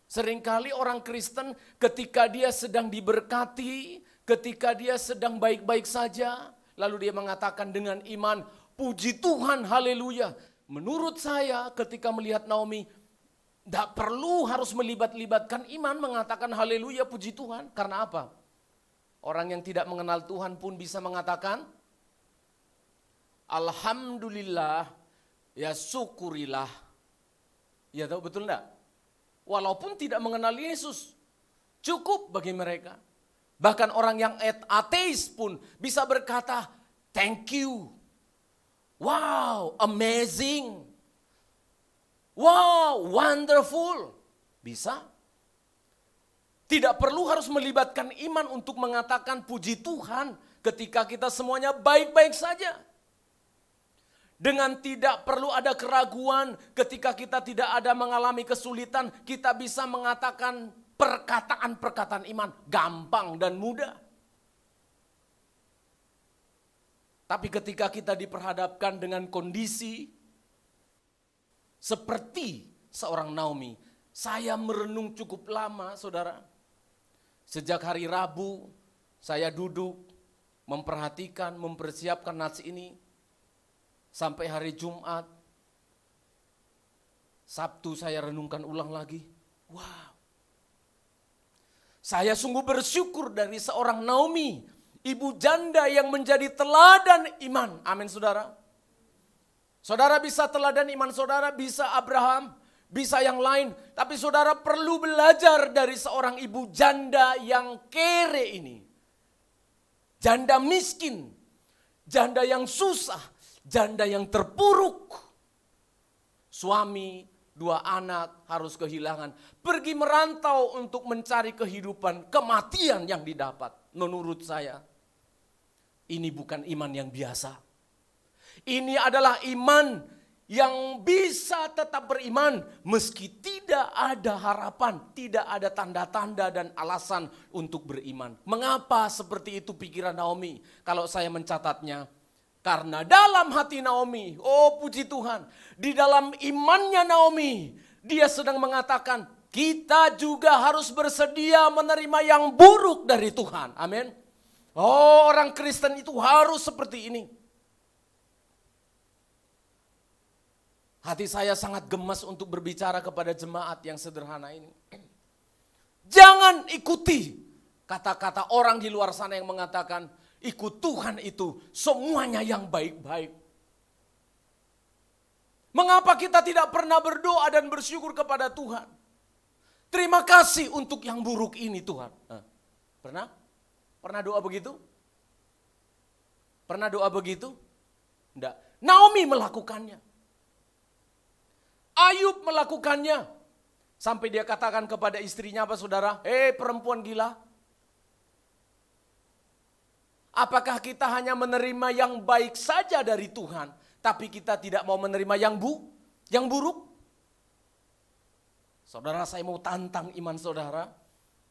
Seringkali orang Kristen ketika dia sedang diberkati, ketika dia sedang baik-baik saja, lalu dia mengatakan dengan iman, puji Tuhan, haleluya. Menurut saya ketika melihat Naomi, tidak perlu harus melibatkan iman mengatakan haleluya puji Tuhan. Karena apa? Orang yang tidak mengenal Tuhan pun bisa mengatakan, alhamdulillah, ya syukurilah. Ya tahu betul enggak? Walaupun tidak mengenal Yesus, cukup bagi mereka. Bahkan orang yang ateis pun bisa berkata, thank you. Wow, amazing. Wow, wonderful. Bisa. Tidak perlu harus melibatkan iman untuk mengatakan puji Tuhan ketika kita semuanya baik-baik saja. Dengan tidak perlu ada keraguan ketika kita tidak ada mengalami kesulitan, kita bisa mengatakan perkataan-perkataan iman gampang dan mudah. Tapi ketika kita diperhadapkan dengan kondisi seperti seorang Naomi, saya merenung cukup lama, saudara. Sejak hari Rabu, saya duduk, memperhatikan, mempersiapkan nats ini. Sampai hari Jumat, Sabtu saya renungkan ulang lagi. Wow. Saya sungguh bersyukur dari seorang Naomi, ibu janda yang menjadi teladan iman. Amin saudara. Saudara bisa teladan iman saudara, bisa Abraham, bisa yang lain. Tapi saudara perlu belajar dari seorang ibu janda yang kere ini. Janda miskin, janda yang susah, janda yang terpuruk. Suami, 2 anak harus kehilangan. Pergi merantau untuk mencari kehidupan, kematian yang didapat. Menurut saya, ini bukan iman yang biasa. Ini adalah iman yang bisa tetap beriman meski tidak ada harapan, tidak ada tanda-tanda dan alasan untuk beriman. Mengapa seperti itu pikiran Naomi? Kalau saya mencatatnya, karena dalam hati Naomi, oh puji Tuhan, di dalam imannya Naomi, Dia sedang mengatakan, kita juga harus bersedia menerima yang buruk dari Tuhan. Amin. Oh, orang Kristen itu harus seperti ini. Hati saya sangat gemas untuk berbicara kepada jemaat yang sederhana ini. Jangan ikuti kata-kata orang di luar sana yang mengatakan, ikut Tuhan itu semuanya yang baik-baik. Mengapa kita tidak pernah berdoa dan bersyukur kepada Tuhan? Terima kasih untuk yang buruk ini Tuhan. Pernah? Pernah doa begitu? Pernah doa begitu? Enggak. Naomi melakukannya. Ayub melakukannya. Sampai dia katakan kepada istrinya apa saudara? Perempuan gila. Apakah kita hanya menerima yang baik saja dari Tuhan? Tapi kita tidak mau menerima yang buruk. Saudara, saya mau tantang iman saudara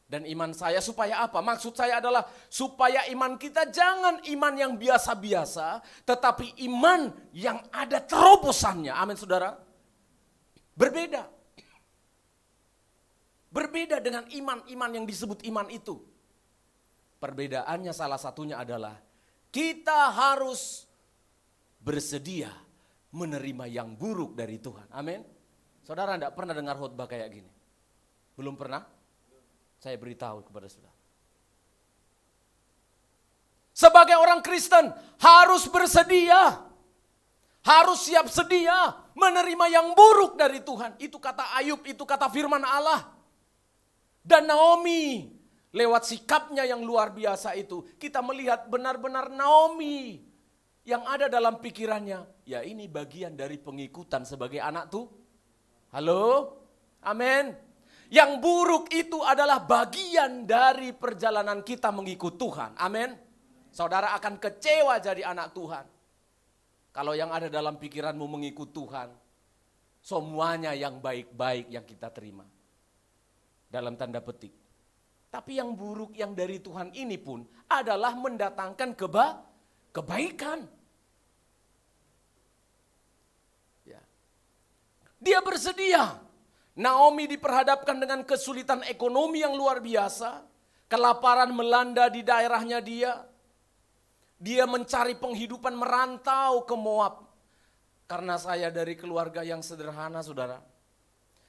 dan iman saya supaya apa? Maksud saya adalah supaya iman kita jangan iman yang biasa-biasa, tetapi iman yang ada terobosannya. Amin saudara. Berbeda. Berbeda dengan iman-iman yang disebut iman itu. Perbedaannya salah satunya adalah kita harus bersedia menerima yang buruk dari Tuhan. Amin. Saudara tidak pernah dengar khotbah kayak gini? Belum pernah? Saya beritahu kepada saudara. Sebagai orang Kristen harus bersedia. Harus siap sedia menerima yang buruk dari Tuhan. Itu kata Ayub, itu kata firman Allah. Dan Naomi lewat sikapnya yang luar biasa itu. Kita melihat benar-benar Naomi yang ada dalam pikirannya, ya ini bagian dari pengikutan sebagai anak tuh. Halo? Amin. Yang buruk itu adalah bagian dari perjalanan kita mengikut Tuhan. Amin. Saudara akan kecewa jadi anak Tuhan. Kalau yang ada dalam pikiranmu mengikut Tuhan, semuanya yang baik-baik yang kita terima. Dalam tanda petik. Tapi yang buruk yang dari Tuhan ini pun adalah mendatangkan kebaikan. Ya. Dia bersedia. Naomi diperhadapkan dengan kesulitan ekonomi yang luar biasa. Kelaparan melanda di daerahnya dia. Dia mencari penghidupan merantau ke Moab. Karena saya dari keluarga yang sederhana saudara.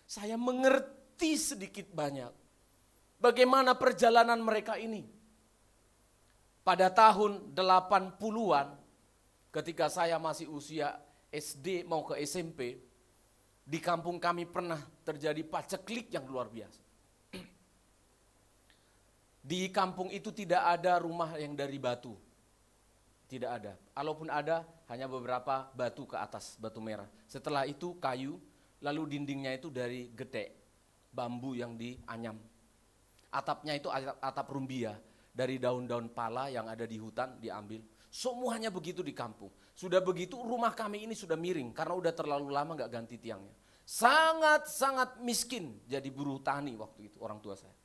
Saya mengerti sedikit banyak. Bagaimana perjalanan mereka ini. Pada tahun 80-an, ketika saya masih usia SD mau ke SMP, di kampung kami pernah terjadi paceklik yang luar biasa. Di kampung itu tidak ada rumah yang dari batu. Tidak ada. Kalaupun ada, hanya beberapa batu ke atas, batu merah. Setelah itu kayu, lalu dindingnya itu dari getek, bambu yang dianyam. Atapnya itu atap rumbia. Dari daun-daun pala yang ada di hutan diambil. Semuanya begitu di kampung. Sudah begitu rumah kami ini sudah miring karena udah terlalu lama gak ganti tiangnya. Sangat-sangat miskin jadi buruh tani waktu itu orang tua saya.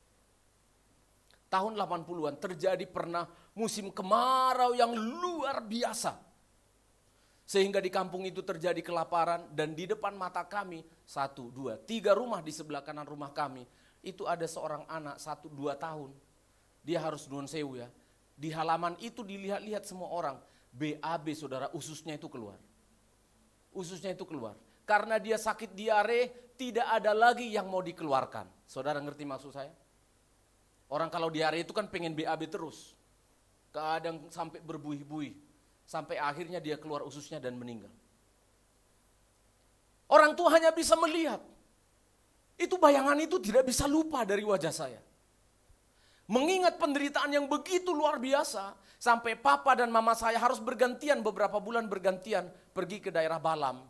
Tahun 80-an terjadi pernah musim kemarau yang luar biasa. Sehingga di kampung itu terjadi kelaparan dan di depan mata kami 1, 2, 3 rumah di sebelah kanan rumah kami. Itu ada seorang anak 1-2 tahun. Dia harus nuwun sewu ya. Di halaman itu dilihat-lihat semua orang. BAB saudara, ususnya itu keluar. Ususnya itu keluar. Karena dia sakit diare, tidak ada lagi yang mau dikeluarkan. Saudara ngerti maksud saya? Orang kalau diare itu kan pengen BAB terus. Kadang sampai berbuih-buih. Sampai akhirnya dia keluar ususnya dan meninggal. Orang tua hanya bisa melihat. Itu bayangan itu tidak bisa lupa dari wajah saya. Mengingat penderitaan yang begitu luar biasa, sampai papa dan mama saya harus bergantian, beberapa bulan bergantian, pergi ke daerah Balam,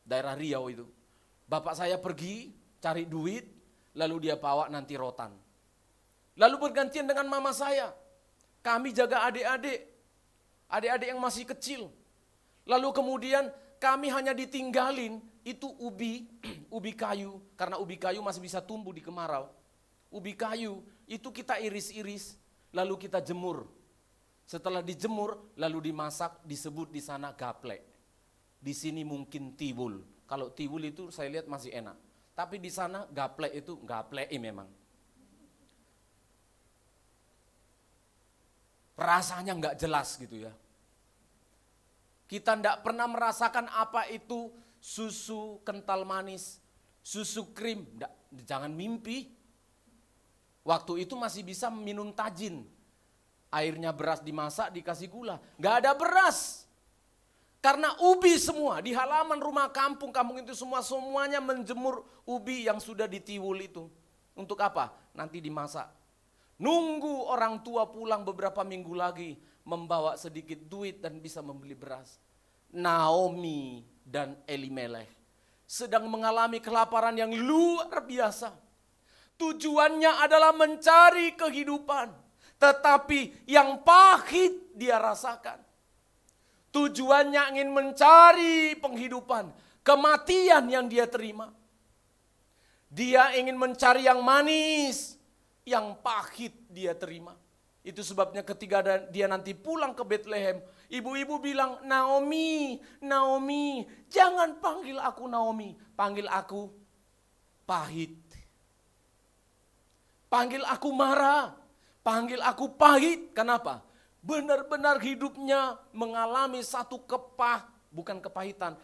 daerah Riau itu. Bapak saya pergi, cari duit, lalu dia bawa nanti rotan. Lalu bergantian dengan mama saya, kami jaga adik-adik yang masih kecil. Lalu kemudian kami hanya ditinggalin, itu ubi kayu, karena ubi kayu masih bisa tumbuh di kemarau. Ubi kayu itu kita iris-iris, lalu kita jemur. Setelah dijemur, lalu dimasak, disebut di sana gaplek. Di sini mungkin tiwul. Kalau tiwul itu saya lihat masih enak. Tapi di sana gaplek itu gaplei memang. Rasanya nggak jelas gitu ya. Kita nggak pernah merasakan apa itu susu kental manis, susu krim, jangan mimpi. Waktu itu masih bisa minum tajin. Airnya beras dimasak dikasih gula. Nggak ada beras. Karena ubi semua di halaman rumah kampung itu semuanya menjemur ubi yang sudah ditiwul itu. Untuk apa? Nanti dimasak. Nunggu orang tua pulang beberapa minggu lagi membawa sedikit duit dan bisa membeli beras. Naomi dan Elimelech sedang mengalami kelaparan yang luar biasa. Tujuannya adalah mencari kehidupan, tetapi yang pahit dia rasakan. Tujuannya ingin mencari penghidupan, kematian yang dia terima. Dia ingin mencari yang manis, yang pahit dia terima. Itu sebabnya ketika dia nanti pulang ke Bethlehem, ibu-ibu bilang, Naomi, Naomi, jangan panggil aku Naomi, panggil aku pahit. Panggil aku marah, panggil aku pahit. Kenapa? Benar-benar hidupnya mengalami satu bukan kepahitan.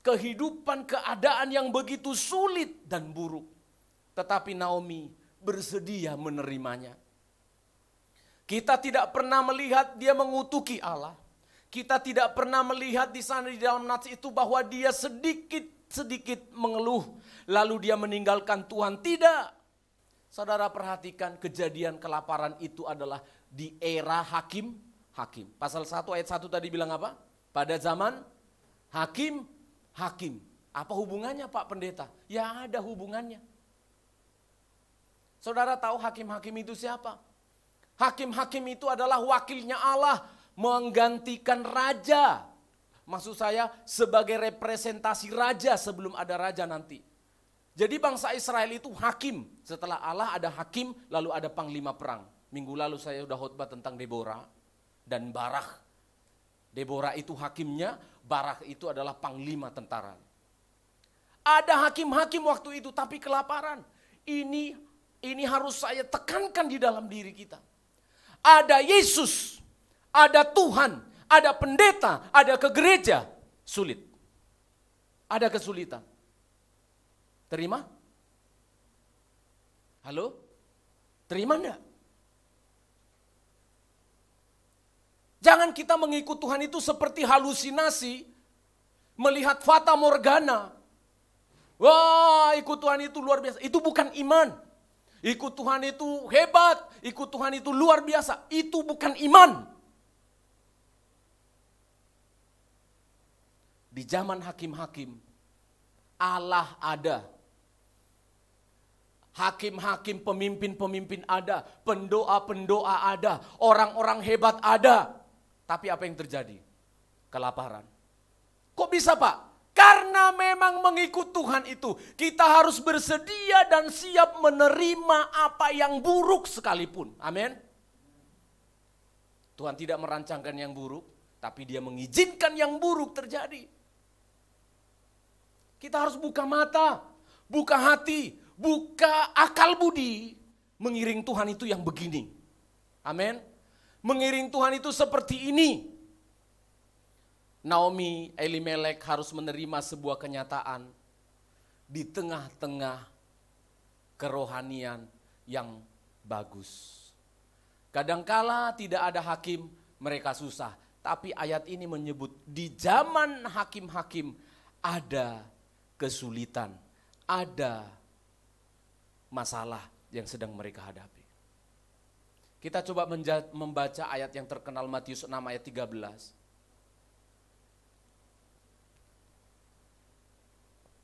Kehidupan, keadaan yang begitu sulit dan buruk. Tetapi Naomi bersedia menerimanya. Kita tidak pernah melihat dia mengutuki Allah. Kita tidak pernah melihat di sana di dalam nats itu bahwa dia sedikit mengeluh. Lalu dia meninggalkan Tuhan. Tidak. Saudara perhatikan kejadian kelaparan itu adalah di era hakim. Pasal 1 ayat 1 tadi bilang apa? Pada zaman hakim. Apa hubungannya Pak Pendeta? Ya ada hubungannya. Saudara tahu hakim-hakim itu siapa? Hakim-hakim itu adalah wakilnya Allah menggantikan raja. Maksud saya sebagai representasi raja sebelum ada raja nanti. Jadi bangsa Israel itu hakim. Setelah Allah ada hakim, lalu ada panglima perang. Minggu lalu saya sudah khotbah tentang Deborah dan Barak. Deborah itu hakimnya, Barak itu adalah panglima tentara. Ada hakim-hakim waktu itu tapi kelaparan. Ini harus saya tekankan di dalam diri kita. Ada Yesus, ada Tuhan, ada pendeta, ada ke gereja, sulit. Ada kesulitan. Terima? Halo? Terima enggak? Jangan kita mengikut Tuhan itu seperti halusinasi, melihat fata morgana. Wah, ikut Tuhan itu luar biasa. Itu bukan iman. Ikut Tuhan itu hebat, ikut Tuhan itu luar biasa. Itu bukan iman. Di zaman hakim-hakim, Allah ada. Hakim-hakim, pemimpin-pemimpin ada, pendoa-pendoa ada, orang-orang hebat ada. Tapi apa yang terjadi? Kelaparan. Kok bisa Pak? Karena memang mengikut Tuhan itu, kita harus bersedia dan siap menerima apa yang buruk sekalipun. Amin. Tuhan tidak merancangkan yang buruk, tapi Dia mengizinkan yang buruk terjadi. Kita harus buka mata, buka hati, buka akal budi, mengiring Tuhan itu yang begini. Amin. Mengiring Tuhan itu seperti ini. Naomi, Elimelech harus menerima sebuah kenyataan di tengah-tengah kerohanian yang bagus. Kadangkala tidak ada hakim, mereka susah. Tapi ayat ini menyebut di zaman hakim-hakim ada kesulitan, ada masalah yang sedang mereka hadapi. Kita coba membaca ayat yang terkenal Matius 6 ayat 13.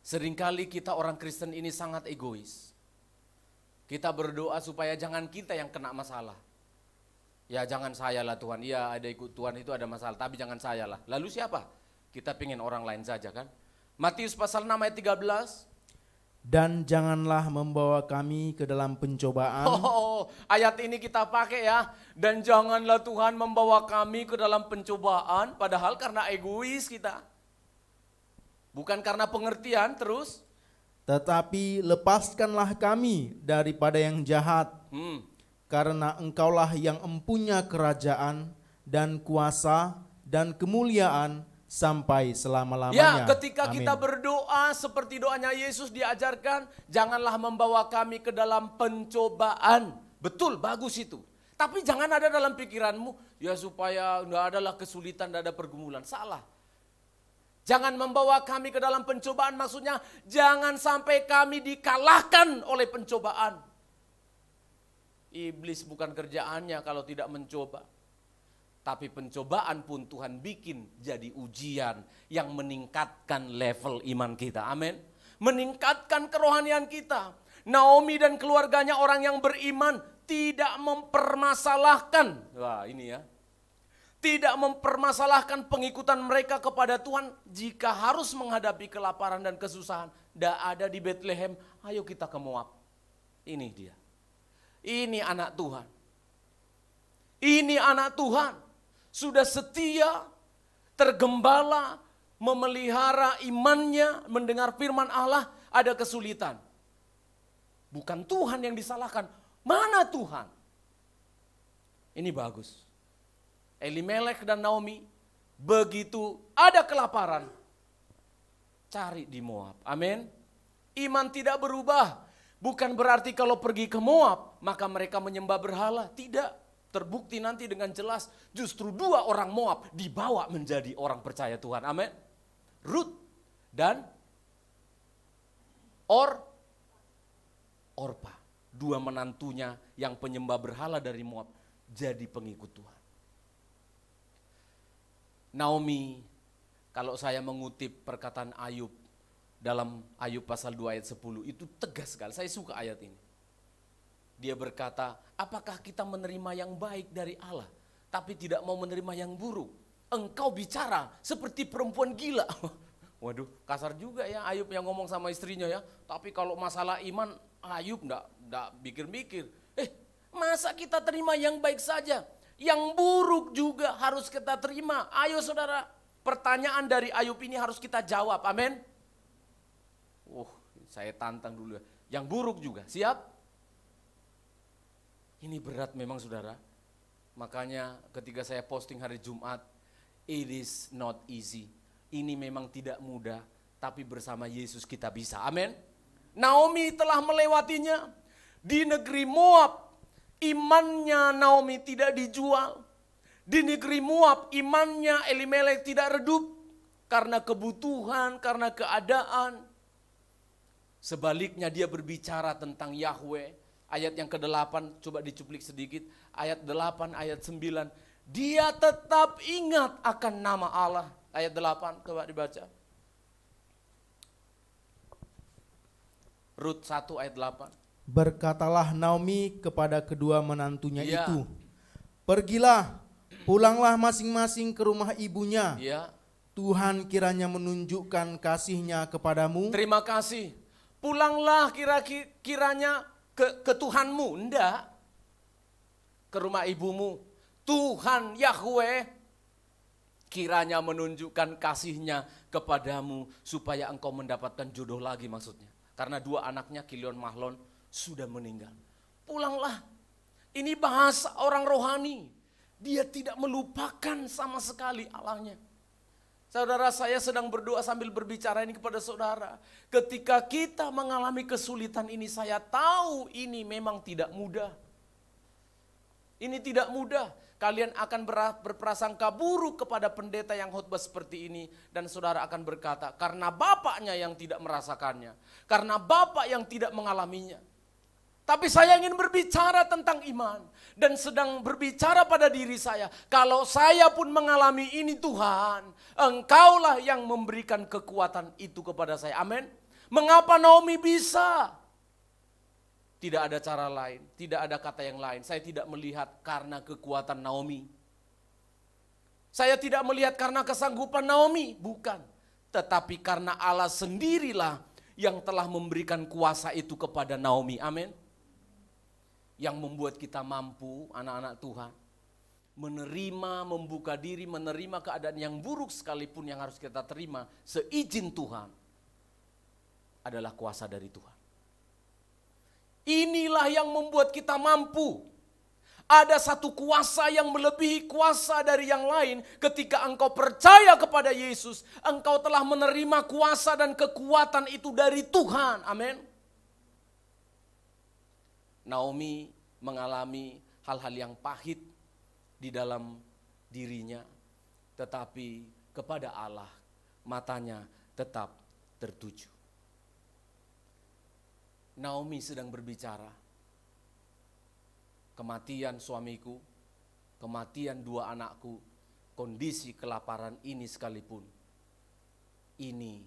Seringkali kita orang Kristen ini sangat egois. Kita berdoa supaya jangan kita yang kena masalah. Ya jangan saya lah Tuhan, iya ada ikut Tuhan itu ada masalah, tapi jangan saya lah. Lalu siapa? Kita pingin orang lain saja kan. Matius pasal 6 ayat 13. Dan janganlah membawa kami ke dalam pencobaan. Ayat ini kita pakai ya. Dan janganlah Tuhan membawa kami ke dalam pencobaan, padahal karena egois kita. Bukan karena pengertian terus. Tetapi lepaskanlah kami daripada yang jahat, karena Engkaulah yang empunya kerajaan dan kuasa dan kemuliaan sampai selama-lamanya. Ya, ketika Amin. kita berdoa seperti doanya Yesus diajarkan, janganlah membawa kami ke dalam pencobaan. Betul, bagus itu. Tapi jangan ada dalam pikiranmu, ya supaya enggak adalah kesulitan, enggak ada pergumulan. Salah. Jangan membawa kami ke dalam pencobaan, maksudnya jangan sampai kami dikalahkan oleh pencobaan. Iblis bukan kerjaannya kalau tidak mencoba. Tapi pencobaan pun Tuhan bikin jadi ujian yang meningkatkan level iman kita. Amin. Meningkatkan kerohanian kita. Naomi dan keluarganya orang yang beriman tidak mempermasalahkan. Wah, ini ya. Tidak mempermasalahkan pengikutan mereka kepada Tuhan jika harus menghadapi kelaparan dan kesusahan. Tidak ada di Bethlehem, ayo kita ke Moab. Ini dia. Ini anak Tuhan. Ini anak Tuhan. Sudah setia, tergembala, memelihara imannya, mendengar firman Allah, ada kesulitan. Bukan Tuhan yang disalahkan. Mana Tuhan? Ini bagus. Elimelek dan Naomi, begitu ada kelaparan, cari di Moab. Amin. Iman tidak berubah. Bukan berarti kalau pergi ke Moab, maka mereka menyembah berhala. Tidak. Terbukti nanti dengan jelas justru 2 orang Moab dibawa menjadi orang percaya Tuhan. Amin. Rut dan Orpa. 2 menantunya yang penyembah berhala dari Moab jadi pengikut Tuhan. Naomi, kalau saya mengutip perkataan Ayub dalam Ayub pasal 2 ayat 10, itu tegas sekali. Saya suka ayat ini. Dia berkata, apakah kita menerima yang baik dari Allah, tapi tidak mau menerima yang buruk? Engkau bicara seperti perempuan gila. Waduh, kasar juga ya Ayub yang ngomong sama istrinya ya. Tapi kalau masalah iman, Ayub enggak mikir-mikir. Masa kita terima yang baik saja? Yang buruk juga harus kita terima. Ayo saudara, pertanyaan dari Ayub ini harus kita jawab, amin. Saya tantang dulu ya. Yang buruk juga, siap? Ini berat memang saudara. Makanya ketika saya posting hari Jumat, it is not easy. Ini memang tidak mudah, tapi bersama Yesus kita bisa, amin. Naomi telah melewatinya. Di negeri Moab, imannya Naomi tidak dijual. Di negeri Moab, imannya Elimelek tidak redup. Karena kebutuhan, karena keadaan. Sebaliknya dia berbicara tentang Yahweh. Ayat yang ke-8, coba dicuplik sedikit. Ayat 8, ayat 9. Dia tetap ingat akan nama Allah. Ayat 8, coba dibaca. Rut 1 ayat 8. Berkatalah Naomi kepada kedua menantunya itu, pergilah, pulanglah masing-masing ke rumah ibunya. Tuhan kiranya menunjukkan kasih-Nya kepadamu. Terima kasih. Pulanglah kiranya ke Tuhanmu, enggak. Ke rumah ibumu. Tuhan Yahweh kiranya menunjukkan kasih-Nya kepadamu supaya engkau mendapatkan jodoh lagi maksudnya. Karena 2 anaknya Kilion Mahlon sudah meninggal. Pulanglah. Ini bahasa orang rohani. Dia tidak melupakan sama sekali Allahnya. Saudara, saya sedang berdoa sambil berbicara ini kepada saudara. Ketika kita mengalami kesulitan ini, saya tahu ini memang tidak mudah. Ini tidak mudah. Kalian akan berprasangka buruk kepada pendeta yang khotbah seperti ini. Dan saudara akan berkata, karena bapaknya yang tidak merasakannya. Karena bapak yang tidak mengalaminya. Tapi saya ingin berbicara tentang iman. Dan sedang berbicara pada diri saya. Kalau saya pun mengalami ini Tuhan, Engkaulah yang memberikan kekuatan itu kepada saya. Amin. Mengapa Naomi bisa? Tidak ada cara lain, tidak ada kata yang lain. Saya tidak melihat karena kekuatan Naomi. Saya tidak melihat karena kesanggupan Naomi, bukan. Tetapi karena Allah sendirilah yang telah memberikan kuasa itu kepada Naomi. Amin. Yang membuat kita mampu, anak-anak Tuhan, menerima, membuka diri, menerima keadaan yang buruk sekalipun yang harus kita terima seizin Tuhan. adalah kuasa dari Tuhan. Inilah yang membuat kita mampu. Ada satu kuasa yang melebihi kuasa dari yang lain. Ketika engkau percaya kepada Yesus, engkau telah menerima kuasa dan kekuatan itu dari Tuhan. Amin. Naomi mengalami hal-hal yang pahit di dalam dirinya, tetapi kepada Allah matanya tetap tertuju. Naomi sedang berbicara, kematian suamiku, kematian 2 anakku, kondisi kelaparan ini sekalipun, ini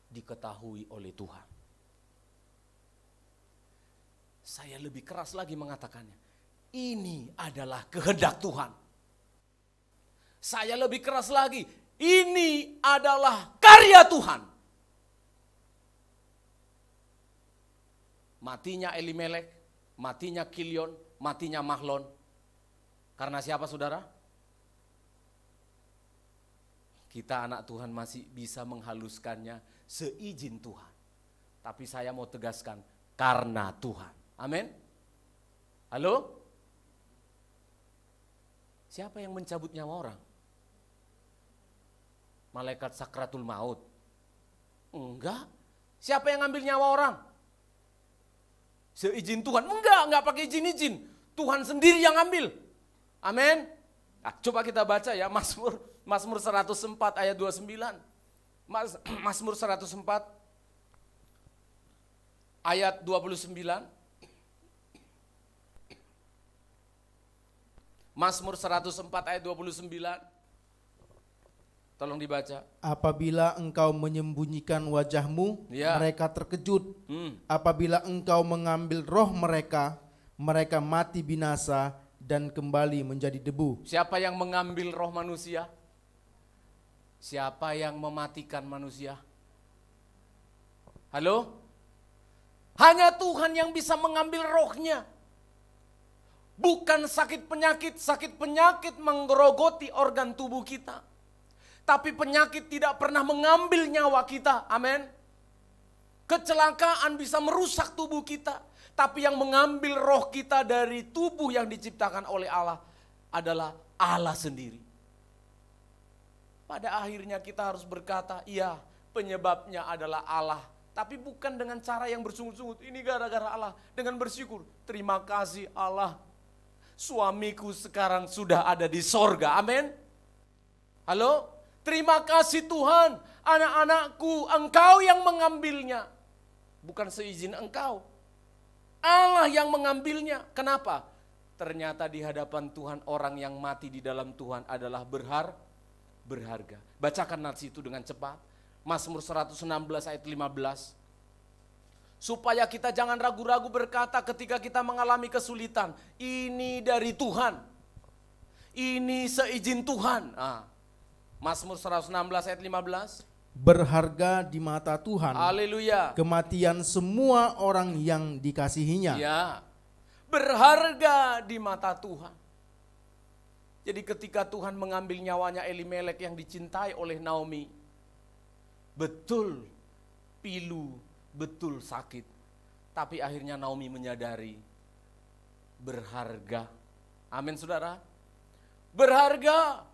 diketahui oleh Tuhan. Saya lebih keras lagi mengatakannya, ini adalah kehendak Tuhan. Saya lebih keras lagi, ini adalah karya Tuhan. Matinya Elimelek, matinya Kilion, matinya Mahlon. Karena siapa saudara? Kita anak Tuhan masih bisa menghaluskannya seizin Tuhan. Tapi saya mau tegaskan, karena Tuhan. Amin. Halo? Siapa yang mencabut nyawa orang? Malaikat sakratul maut? Enggak. Siapa yang ngambil nyawa orang? Seizin Tuhan? Enggak pakai izin-izin. Tuhan sendiri yang ambil. Amin. Nah, coba kita baca ya Mazmur 104 ayat 29. Mazmur 104 ayat 29. Mazmur 104 ayat 29. Tolong dibaca. Apabila engkau menyembunyikan wajahmu, mereka terkejut. Apabila engkau mengambil roh mereka, mereka mati binasa dan kembali menjadi debu. Siapa yang mengambil roh manusia? Siapa yang mematikan manusia? Halo? Hanya Tuhan yang bisa mengambil rohnya. Bukan sakit penyakit menggerogoti organ tubuh kita. Tapi penyakit tidak pernah mengambil nyawa kita. Amin. Kecelakaan bisa merusak tubuh kita. Tapi yang mengambil roh kita dari tubuh yang diciptakan oleh Allah adalah Allah sendiri. Pada akhirnya kita harus berkata, iya, penyebabnya adalah Allah. Tapi bukan dengan cara yang bersungut-sungut, ini gara-gara Allah. Dengan bersyukur, terima kasih Allah. Suamiku sekarang sudah ada di sorga. Amin. Halo? Terima kasih Tuhan, anak-anakku, engkau yang mengambilnya. Bukan seizin engkau. Allah yang mengambilnya. Kenapa? Ternyata di hadapan Tuhan orang yang mati di dalam Tuhan adalah berharga. Bacakan nats itu dengan cepat. Mazmur 116 ayat 15. Supaya kita jangan ragu-ragu berkata ketika kita mengalami kesulitan. Ini dari Tuhan. Ini seizin Tuhan. Mazmur 116 ayat 15. Berharga di mata Tuhan. Haleluya. Kematian semua orang yang dikasihinya. Ya. Berharga di mata Tuhan. Jadi ketika Tuhan mengambil nyawanya Elimelek yang dicintai oleh Naomi. Betul pilu, betul sakit. Tapi akhirnya Naomi menyadari berharga. Amin saudara. Berharga.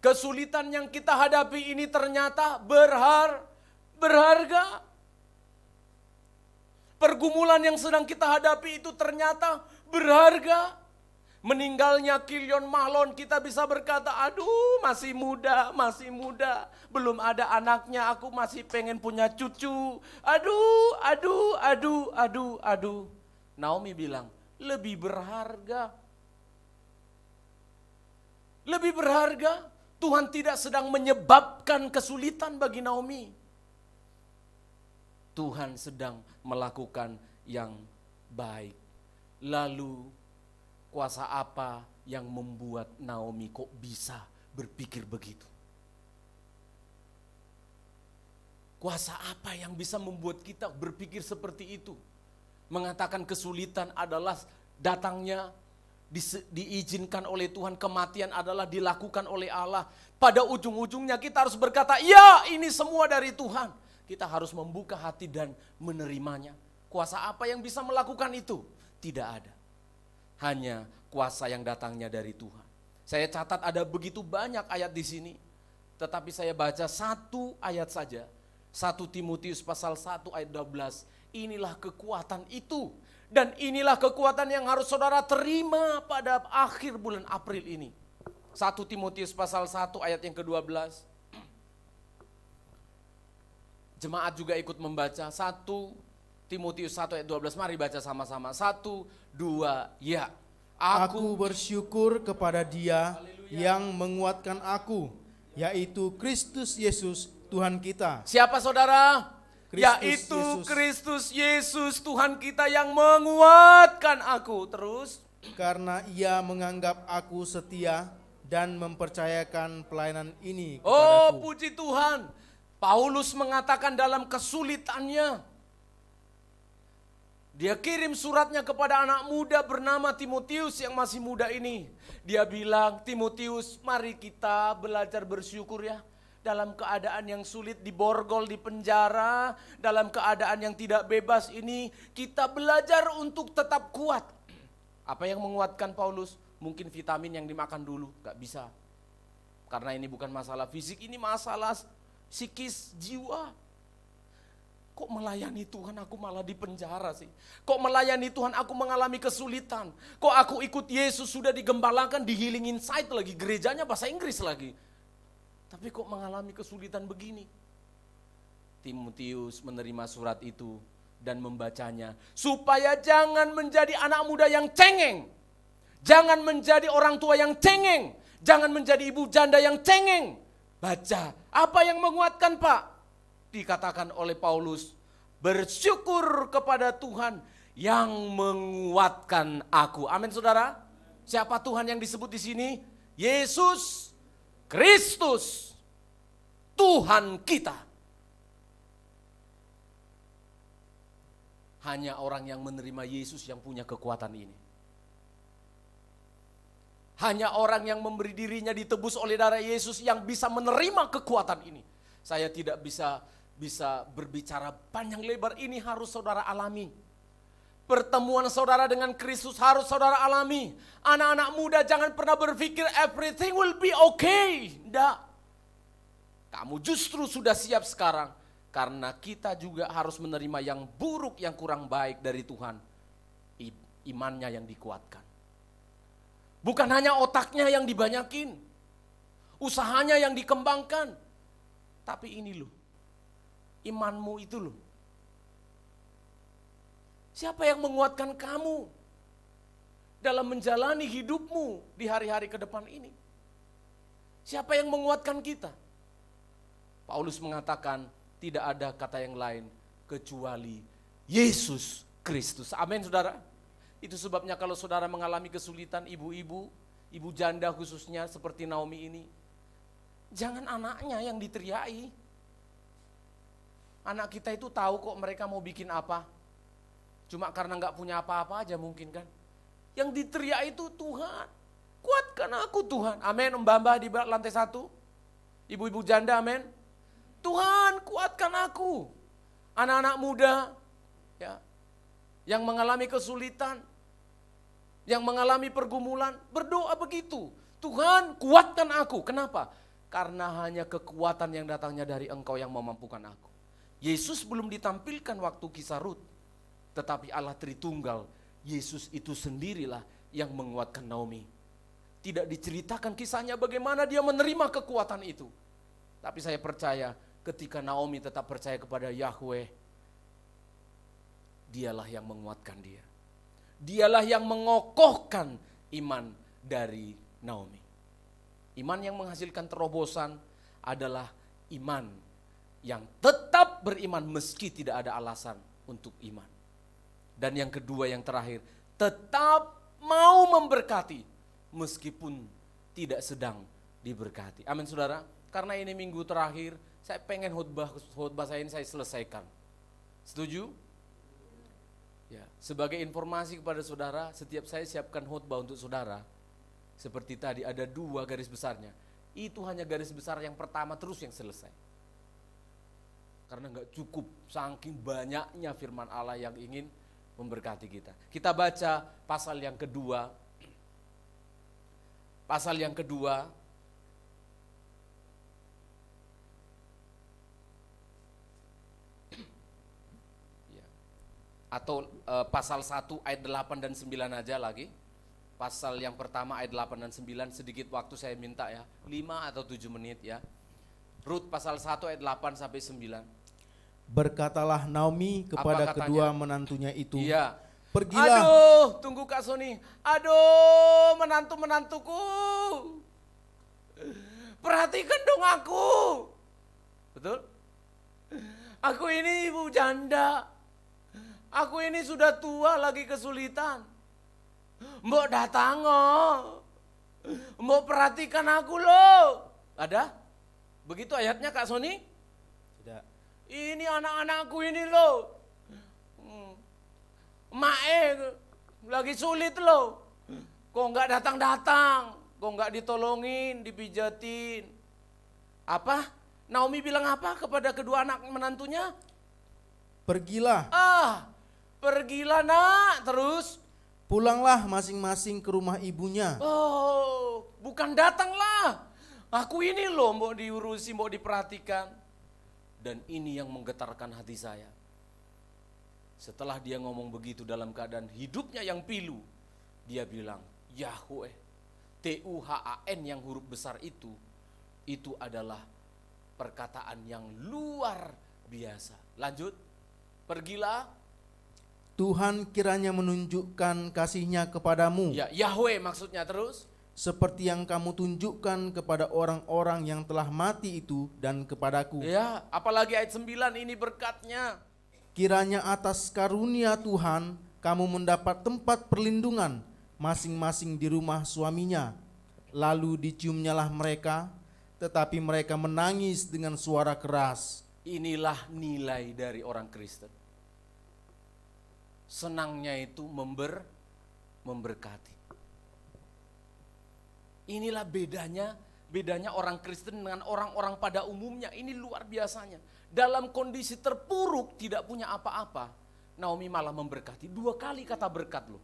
Kesulitan yang kita hadapi ini ternyata berharga. Pergumulan yang sedang kita hadapi itu ternyata berharga. Meninggalnya Kilion Mahlon kita bisa berkata, aduh masih muda. Belum ada anaknya, aku masih pengen punya cucu. Aduh. Naomi bilang, lebih berharga. Lebih berharga. Tuhan tidak sedang menyebabkan kesulitan bagi Naomi. Tuhan sedang melakukan yang baik. Lalu kuasa apa yang membuat Naomi kok bisa berpikir begitu? Kuasa apa yang bisa membuat kita berpikir seperti itu? Mengatakan kesulitan adalah datangnya diizinkan oleh Tuhan, kematian adalah dilakukan oleh Allah. Pada ujung-ujungnya kita harus berkata, ya ini semua dari Tuhan. Kita harus membuka hati dan menerimanya. Kuasa apa yang bisa melakukan itu? Tidak ada. Hanya kuasa yang datangnya dari Tuhan. Saya catat ada begitu banyak ayat di sini. Tetapi saya baca satu ayat saja. 1 Timotius pasal 1 ayat 12. Inilah kekuatan itu. Dan inilah kekuatan yang harus saudara terima pada akhir bulan April ini. 1 Timotius pasal 1 ayat yang ke-12. Jemaat juga ikut membaca 1 Timotius 1 ayat 12. Mari baca sama-sama. 1, 2, ya. Aku bersyukur kepada Dia yang menguatkan aku, yaitu Kristus Yesus Tuhan kita. Siapa saudara? Yaitu Kristus Yesus Tuhan kita yang menguatkan aku. Terus? Karena Ia menganggap aku setia dan mempercayakan pelayanan ini Oh, kepadaku. puji Tuhan. Paulus mengatakan dalam kesulitannya, dia kirim suratnya kepada anak muda bernama Timotius yang masih muda ini. Dia bilang, Timotius, mari kita belajar bersyukur ya. Dalam keadaan yang sulit, diborgol, di penjara, dalam keadaan yang tidak bebas ini, kita belajar untuk tetap kuat. Apa yang menguatkan Paulus? Mungkin vitamin yang dimakan dulu, gak bisa. Karena ini bukan masalah fisik, ini masalah psikis, jiwa. Kok melayani Tuhan aku malah di penjara sih? Kok melayani Tuhan aku mengalami kesulitan? Kok aku ikut Yesus sudah digembalakan, di Healing Insight lagi, gerejanya bahasa Inggris lagi. Tapi kok mengalami kesulitan begini? Timotius menerima surat itu dan membacanya. Supaya jangan menjadi anak muda yang cengeng. Jangan menjadi orang tua yang cengeng. Jangan menjadi ibu janda yang cengeng. Baca, apa yang menguatkan Pak? Dikatakan oleh Paulus, bersyukur kepada Tuhan yang menguatkan aku. Amin saudara. Siapa Tuhan yang disebut di sini? Yesus Kristus, Tuhan kita. Hanya orang yang menerima Yesus yang punya kekuatan ini. Hanya orang yang memberi dirinya ditebus oleh darah Yesus yang bisa menerima kekuatan ini. Saya tidak bisa berbicara panjang lebar, ini harus saudara alami. Pertemuan saudara dengan Kristus harus saudara alami. Anak-anak muda jangan pernah berpikir everything will be okay. Tidak. Kamu justru sudah siap sekarang. Karena kita juga harus menerima yang buruk, yang kurang baik dari Tuhan. Imannya yang dikuatkan. Bukan hanya otaknya yang dibanyakin. Usahanya yang dikembangkan. Tapi ini loh. Imanmu itu loh. Siapa yang menguatkan kamu dalam menjalani hidupmu di hari-hari ke depan ini? Siapa yang menguatkan kita? Paulus mengatakan tidak ada kata yang lain kecuali Yesus Kristus. Amin saudara. Itu sebabnya kalau saudara mengalami kesulitan, ibu-ibu, ibu janda khususnya seperti Naomi ini, jangan anaknya yang diteriaki. Anak kita itu tahu kok mereka mau bikin apa. Cuma karena gak punya apa-apa aja mungkin kan. Yang diteriak itu Tuhan. Kuatkan aku Tuhan. Amin. Mbak-mbak di lantai 1. Ibu-ibu janda amin. Tuhan kuatkan aku. Anak-anak muda ya, yang mengalami kesulitan, yang mengalami pergumulan, berdoa begitu. Tuhan kuatkan aku. Kenapa? Karena hanya kekuatan yang datangnya dari Engkau yang memampukan aku. Yesus belum ditampilkan waktu kisah Rut. Tetapi Allah Tritunggal, Yesus itu sendirilah yang menguatkan Naomi. Tidak diceritakan kisahnya bagaimana dia menerima kekuatan itu. Tapi saya percaya ketika Naomi tetap percaya kepada Yahweh, dialah yang menguatkan dia. Dialah yang mengokohkan iman dari Naomi. Iman yang menghasilkan terobosan adalah iman yang tetap beriman meski tidak ada alasan untuk iman. Dan yang kedua yang terakhir, tetap mau memberkati meskipun tidak sedang diberkati. Amin saudara. Karena ini minggu terakhir, saya pengen khotbah saya ini saya selesaikan. Setuju? Ya, sebagai informasi kepada saudara, setiap saya siapkan khotbah untuk saudara, seperti tadi ada 2 garis besarnya. Itu hanya garis besar yang pertama terus yang selesai. Karena nggak cukup, saking banyaknya firman Allah yang ingin memberkati kita. Kita baca pasal yang kedua. Pasal yang kedua. Atau pasal 1 ayat 8 dan 9 aja lagi. Pasal yang pertama ayat 8 dan 9, sedikit waktu saya minta ya, 5 atau 7 menit ya. Rut pasal 1 ayat 8 sampai 9. Berkatalah Naomi kepada Apa katanya? kedua menantunya itu, Iya. pergilah. Aduh, tunggu Kak Sony. Aduh, menantu-menantuku. Perhatikan dong aku. Betul? Aku ini ibu janda. Aku ini sudah tua lagi kesulitan. Mbok datang oh. Mbok perhatikan aku loh. Ada? Begitu ayatnya Kak Sony? Tidak. Ini anak-anakku ini loh. Mae lagi sulit loh. Kok nggak datang-datang? Kok nggak ditolongin, dipijatin? Apa? Naomi bilang apa kepada kedua anak menantunya? Pergilah, Pergilah nak, terus? pulanglah masing-masing ke rumah ibunya. Oh, bukan datanglah. Aku ini loh mau diurusi, mau diperhatikan. Dan ini yang menggetarkan hati saya. Setelah dia ngomong begitu dalam keadaan hidupnya yang pilu, dia bilang, Yahweh, Tuhan yang huruf besar itu adalah perkataan yang luar biasa. Lanjut, pergilah. Tuhan kiranya menunjukkan kasih-Nya kepadamu, Ya, Yahweh maksudnya terus. seperti yang kamu tunjukkan kepada orang-orang yang telah mati itu dan kepadaku. Ya, apalagi ayat 9 ini berkatnya. Kiranya atas karunia Tuhan kamu mendapat tempat perlindungan masing-masing di rumah suaminya. Lalu diciumnyalah mereka, tetapi mereka menangis dengan suara keras. Inilah nilai dari orang Kristen. Senangnya itu memberkati. Inilah bedanya orang Kristen dengan orang-orang pada umumnya. Ini luar biasanya. Dalam kondisi terpuruk, tidak punya apa-apa, Naomi malah memberkati. 2 kali kata berkat loh.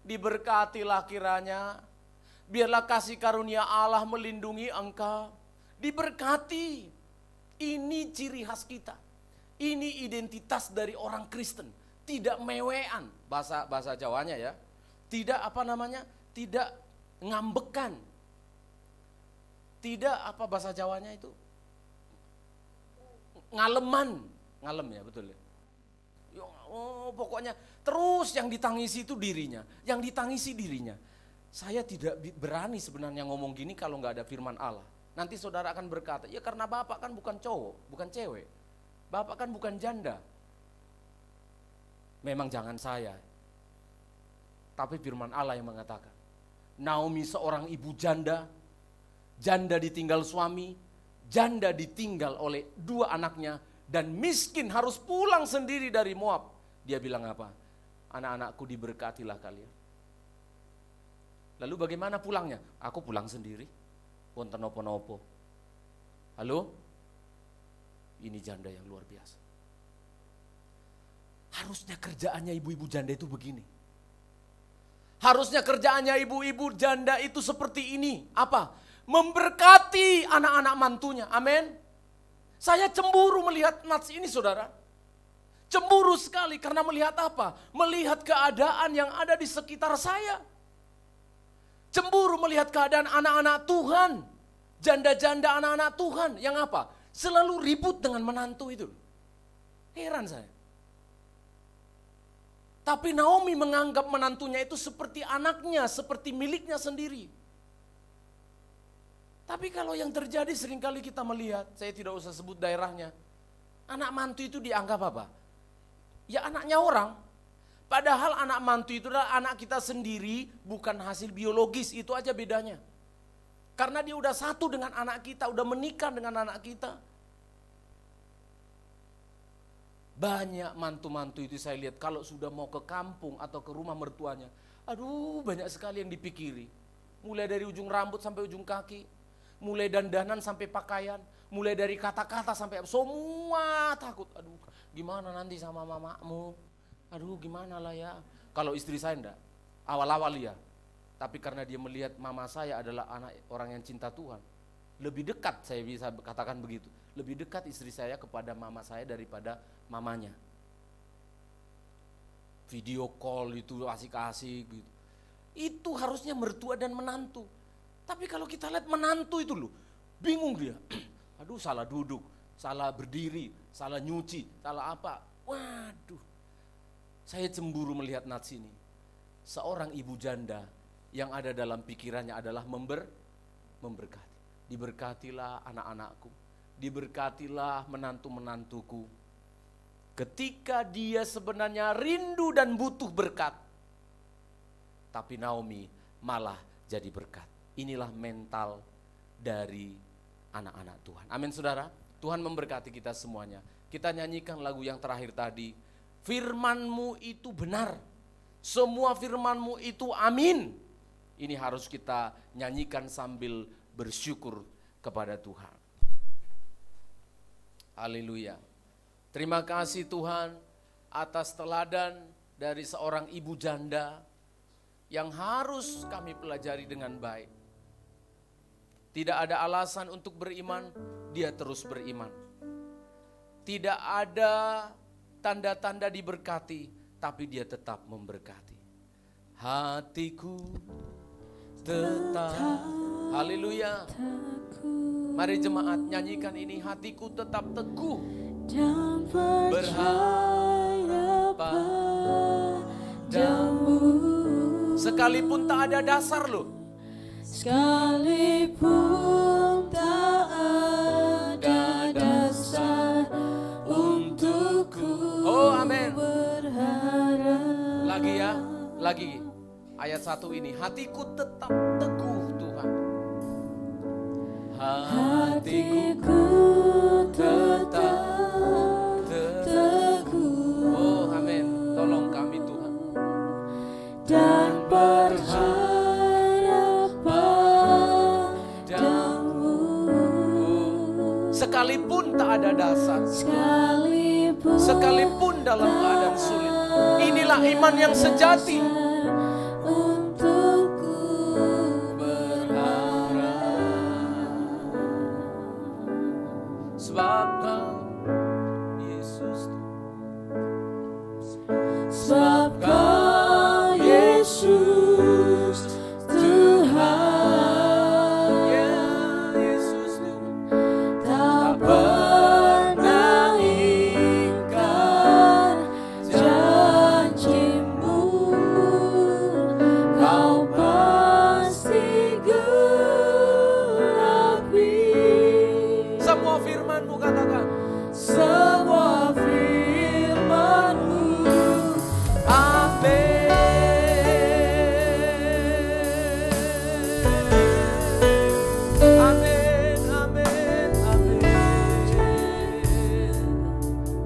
Diberkatilah kiranya, biarlah kasih karunia Allah melindungi engkau. Diberkati. Ini ciri khas kita. Ini identitas dari orang Kristen. Tidak mewean, bahasa Jawanya ya. Tidak tidak ngambekan. Tidak bahasa Jawanya itu? Ngalem ya betul ya. Pokoknya terus yang ditangisi itu dirinya, yang ditangisi dirinya. Saya tidak berani sebenarnya ngomong gini kalau nggak ada firman Allah. Nanti saudara akan berkata, ya karena Bapak kan bukan cowok, bukan cewek. Bapak kan bukan janda. Memang jangan saya. Tapi firman Allah yang mengatakan, Naomi seorang ibu janda, janda ditinggal suami, janda ditinggal oleh 2 anaknya, dan miskin harus pulang sendiri dari Moab. Dia bilang apa? Anak-anakku diberkatilah kalian. Lalu bagaimana pulangnya? Aku pulang sendiri. Wonten nopo-nopo. Halo? Ini janda yang luar biasa. Harusnya kerjaannya ibu-ibu janda itu begini. Harusnya kerjaannya ibu-ibu janda itu seperti ini. Apa? Memberkati anak-anak mantunya. Amin. Saya cemburu melihat nats ini saudara. Cemburu sekali karena melihat apa? Melihat keadaan yang ada di sekitar saya. Cemburu melihat keadaan anak-anak Tuhan. Janda-janda anak-anak Tuhan. Yang apa? Selalu ribut dengan menantu itu. Heran saya. Tapi Naomi menganggap menantunya itu seperti anaknya, seperti miliknya sendiri. Tapi kalau yang terjadi seringkali kita melihat, saya tidak usah sebut daerahnya. Anak mantu itu dianggap apa? Ya anaknya orang. Padahal anak mantu itu adalah anak kita sendiri, bukan hasil biologis, itu aja bedanya. Karena dia udah satu dengan anak kita, udah menikah dengan anak kita. Banyak mantu-mantu itu saya lihat kalau sudah mau ke kampung atau ke rumah mertuanya, aduh banyak sekali yang dipikiri. Mulai dari ujung rambut sampai ujung kaki. mulai dandanan sampai pakaian, mulai dari kata-kata sampai semua takut. Aduh, gimana nanti sama mamamu? Aduh, gimana lah ya. Kalau istri saya enggak, awal-awal ya. Tapi karena dia melihat mama saya adalah anak orang yang cinta Tuhan, lebih dekat, saya bisa katakan begitu. Lebih dekat istri saya kepada mama saya daripada mamanya. Video call itu asik-asik gitu. Itu harusnya mertua dan menantu. Tapi kalau kita lihat menantu itu loh, bingung dia. Aduh, salah duduk, salah berdiri, salah nyuci, salah apa. Waduh, saya cemburu melihat Nats ini. Seorang ibu janda yang ada dalam pikirannya adalah memberkati. Diberkatilah anak-anakku, diberkatilah menantu-menantuku. Ketika dia sebenarnya rindu dan butuh berkat, tapi Naomi malah jadi berkat. Inilah mental dari anak-anak Tuhan. Amin saudara, Tuhan memberkati kita semuanya. Kita nyanyikan lagu yang terakhir tadi. Firman-Mu itu benar, semua firman-Mu itu amin. Ini harus kita nyanyikan sambil bersyukur kepada Tuhan. Haleluya. Terima kasih Tuhan atas teladan dari seorang ibu janda yang harus kami pelajari dengan baik. Tidak ada alasan untuk beriman, dia terus beriman. Tidak ada tanda-tanda diberkati, tapi dia tetap memberkati. Hatiku tetap, haleluya. Mari jemaat nyanyikan ini, hatiku tetap teguh dan berharap padamu. Sekalipun tak ada dasar loh. Sekalipun tak ada dasar untukku. Oh amin. Berharap. Lagi ya, lagi ayat 1 ini, hatiku tetap teguh Tuhan. Hatiku tetap teguh. Oh amin, tolong kami Tuhan. Dan berharap padamu. Sekalipun tak ada dasar, Sekalipun dalam keadaan sulit, inilah iman yang sejati. Untukku Berharap sebab Kau Yesus, sebab Kau Yesus Tuhan, ya Yesus Tuhan, tak pernah ingkar janji-Mu. Kau pasti genapi semua firman-Mu, katakan semua firman-Mu. amin. Amin, amin, amin.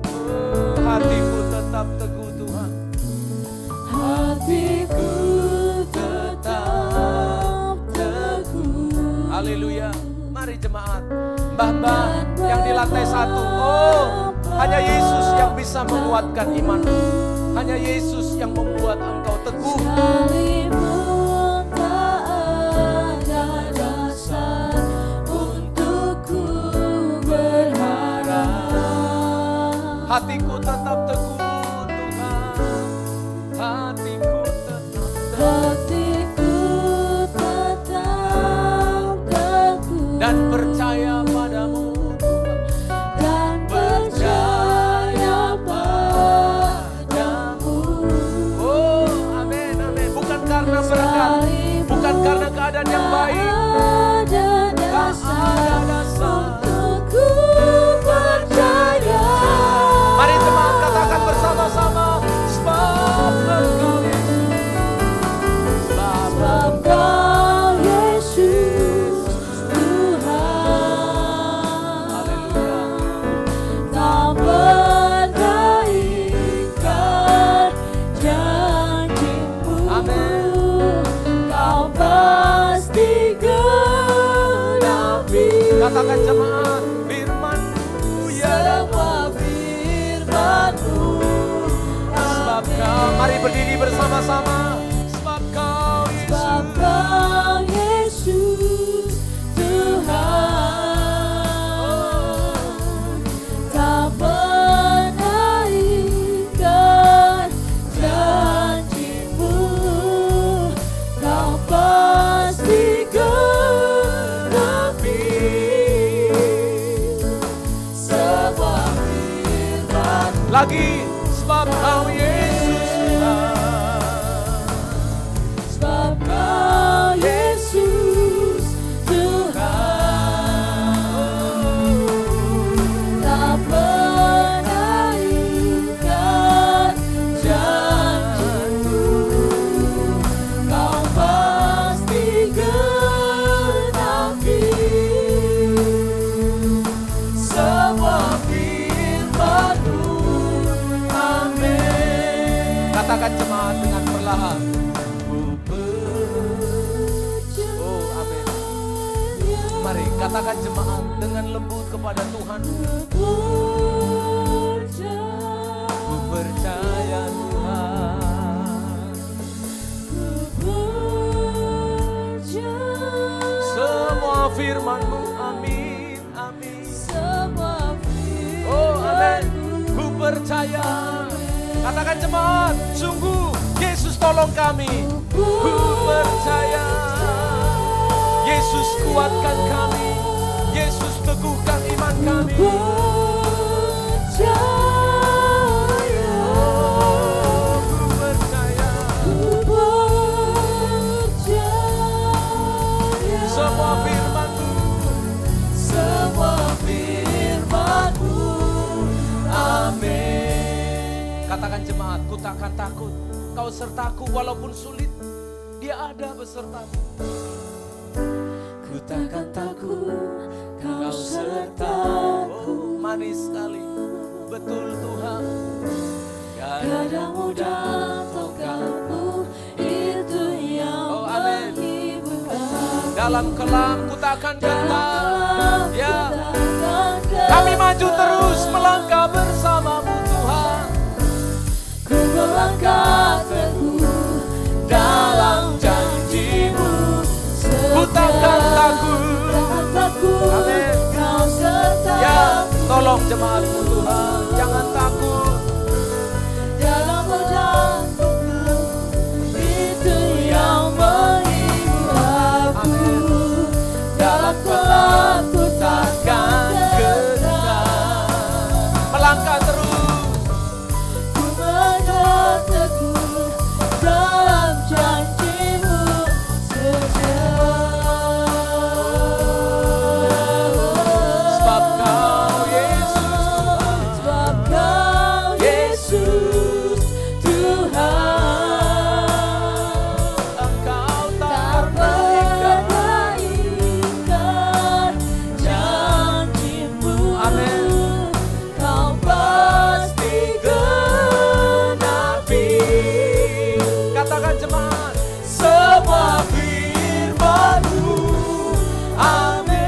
Oh, hatiku tetap teguh Tuhan. Hatiku tetap teguh. Haleluya. Mari jemaat, mbah-mbah yang di lantai 1. Oh, hanya Yesus yang bisa menguatkan imanmu. Hanya Yesus yang membuat engkau teguh. Sekalipun tak ada dasar untukku berharap. Hatiku tetap teguh Tuhan. Hatiku tetap teguh. Hatiku tetap teguh Dan percaya padamu Tuhan. dan percaya padamu. Oh amin, amin. Bukan karena berkat, bukan karena keadaan yang baik. Ada dasar untukku percaya. Mari jemaat katakan bersama-sama, sebab Engkau Yesus, Sebab Kau Yesus Tuhan, haleluya. tak pernah ingkar janji-Mu. Amin. Kau pasti Katakan jemaat, firman-Mu ya. Semua firman-Mu, Sebab Kau, mari berdiri bersama-sama. Sebab Kau Yesus, sebab Kau Yesus Tuhan, tak pernah ingkar janji-Mu, Kau pasti genapi semua firman. lagi. Sebab Kau Yesus Tuhan, Sebab Kau Yesus Tuhan, tak pernah ingkar janji-Mu, Kau pasti genapi semua firman-Mu. Amin. katakan jemaat dengan perlahan. Oh, amin. Mari katakan jemaat dengan lembut kepada Tuhan. Ku percaya Tuhan, semua firman-Mu, amin, amin. Oh, amin. Ku percaya. Katakan jemaat, sungguh Yesus tolong kami. Ku percaya. Yesus kuatkan kami. Yesus teguhkan iman kami. Semua firman-Mu, amin. katakan jemaat, ku takkan takut. Kau sertaku walaupun sulit, Dia ada besertamu. Ku takkan takut, Kau sertaku. Manis sekali, betul Tuhan. Kadang mudah tongkatmu, itu yang Oh, amin. menghibur aku. Dalam kelam ku takkan gentar. Ya, Takkan kami maju terus melangkah bersamamu Tuhan. ku melangkah teguh dalam janji-Mu. Ku takkan takut. Takkan takut, Amin. Kau sertaku. Ya, tolong jemaatmu Tuhan, jangan takut. Dalam mudah itu yang menghibur aku. Dalam gelap ku takkan gentar. Melangkah terus. Ku melangkah teguh dalam janji-Mu setia. Sebab Kau Yesus, Sebab Kau Yesus Tuhan, Engkau tak pernah ingkar janji-Mu. Amin. Kau pasti genapi katakan jemaat, semua firman-Mu. Amin.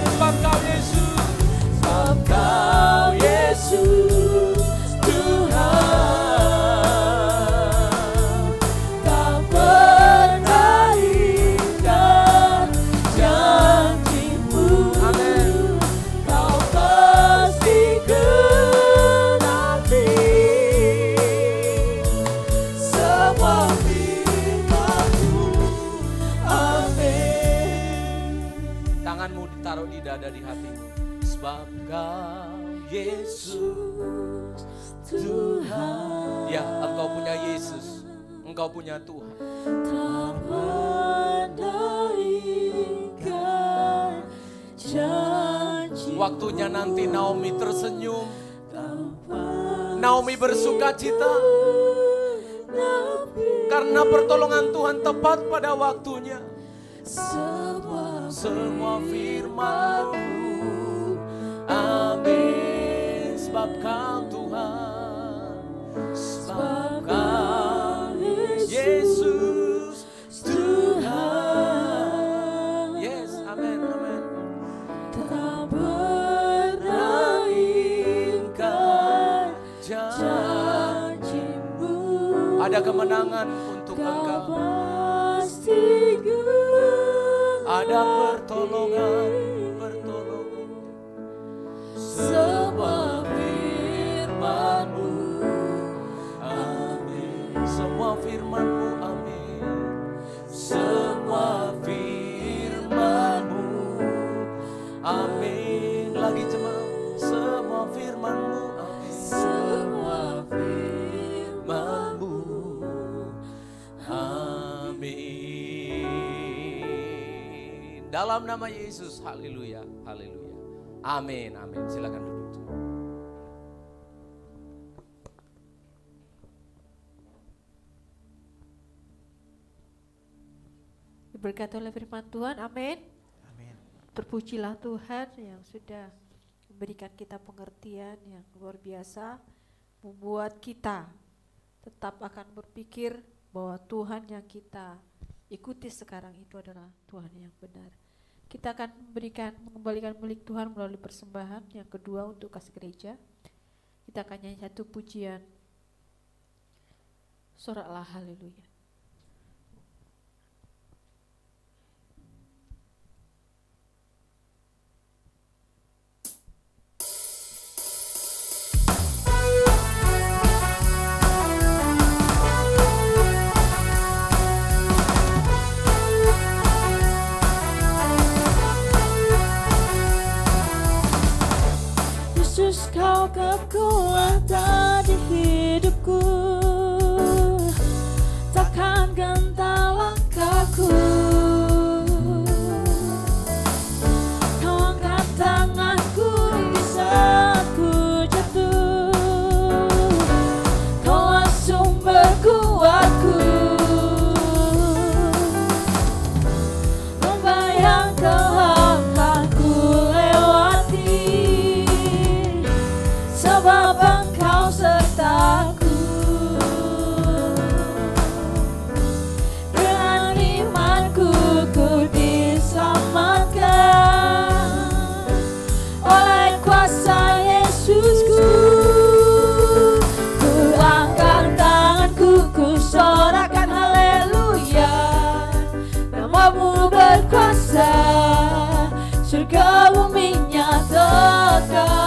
sebab Kau Yesus, Sebab Kau Yesus Tuhan, tak pernah ingkar janji-Mu. Amin. Kau pasti genapi semua firman-Mu. Amin. tanganmu ditaruh di dada di hatimu. Sebab Kau Yesus Tuhan, Ya, engkau punya Yesus, engkau punya Tuhan. tak pernah ingkar janji. Waktunya nanti Naomi tersenyum, Kau pasti Naomi bersuka cita genapi karena pertolongan Tuhan tepat pada waktunya. semua Firman-Mu, amin. Sebab Kau Tuhan, sebab Kau Yesus Tuhan. Yes, amin, amin. kemenangan untuk Engkau. Ada pertolongan, semua firman-Mu, amin. semua firman-Mu, amin. Semua firman-Mu, Amin. Lagi jemaat, semua firman-Mu, amin. semua firman-Mu, Amin. Dalam nama Yesus, haleluya, haleluya. Amin, amin. Silakan duduk. Diberkati oleh firman Tuhan, amin. Amin. Terpujilah Tuhan yang sudah memberikan kita pengertian yang luar biasa, membuat kita tetap akan berpikir bahwa Tuhan yang kita ikuti sekarang itu adalah Tuhan yang benar. Kita akan mengembalikan milik Tuhan melalui persembahan. Yang kedua untuk kasih gereja, kita akan nyanyi satu pujian, soraklah haleluya. Yesus, Kau kekuatan di hidupku, takkan gentar langkahku. Kau angkat tanganku di saat ku jatuh, Kaulah sumber kuatku. Lomba yang telah ku lewati, sebab Engkau sertaku. Dengan imanku ku diselamatkan oleh kuasa Yesusku. Ku angkat tanganku, ku sorakan haleluya. Namamu berkuasa, surga bumi nyatakan.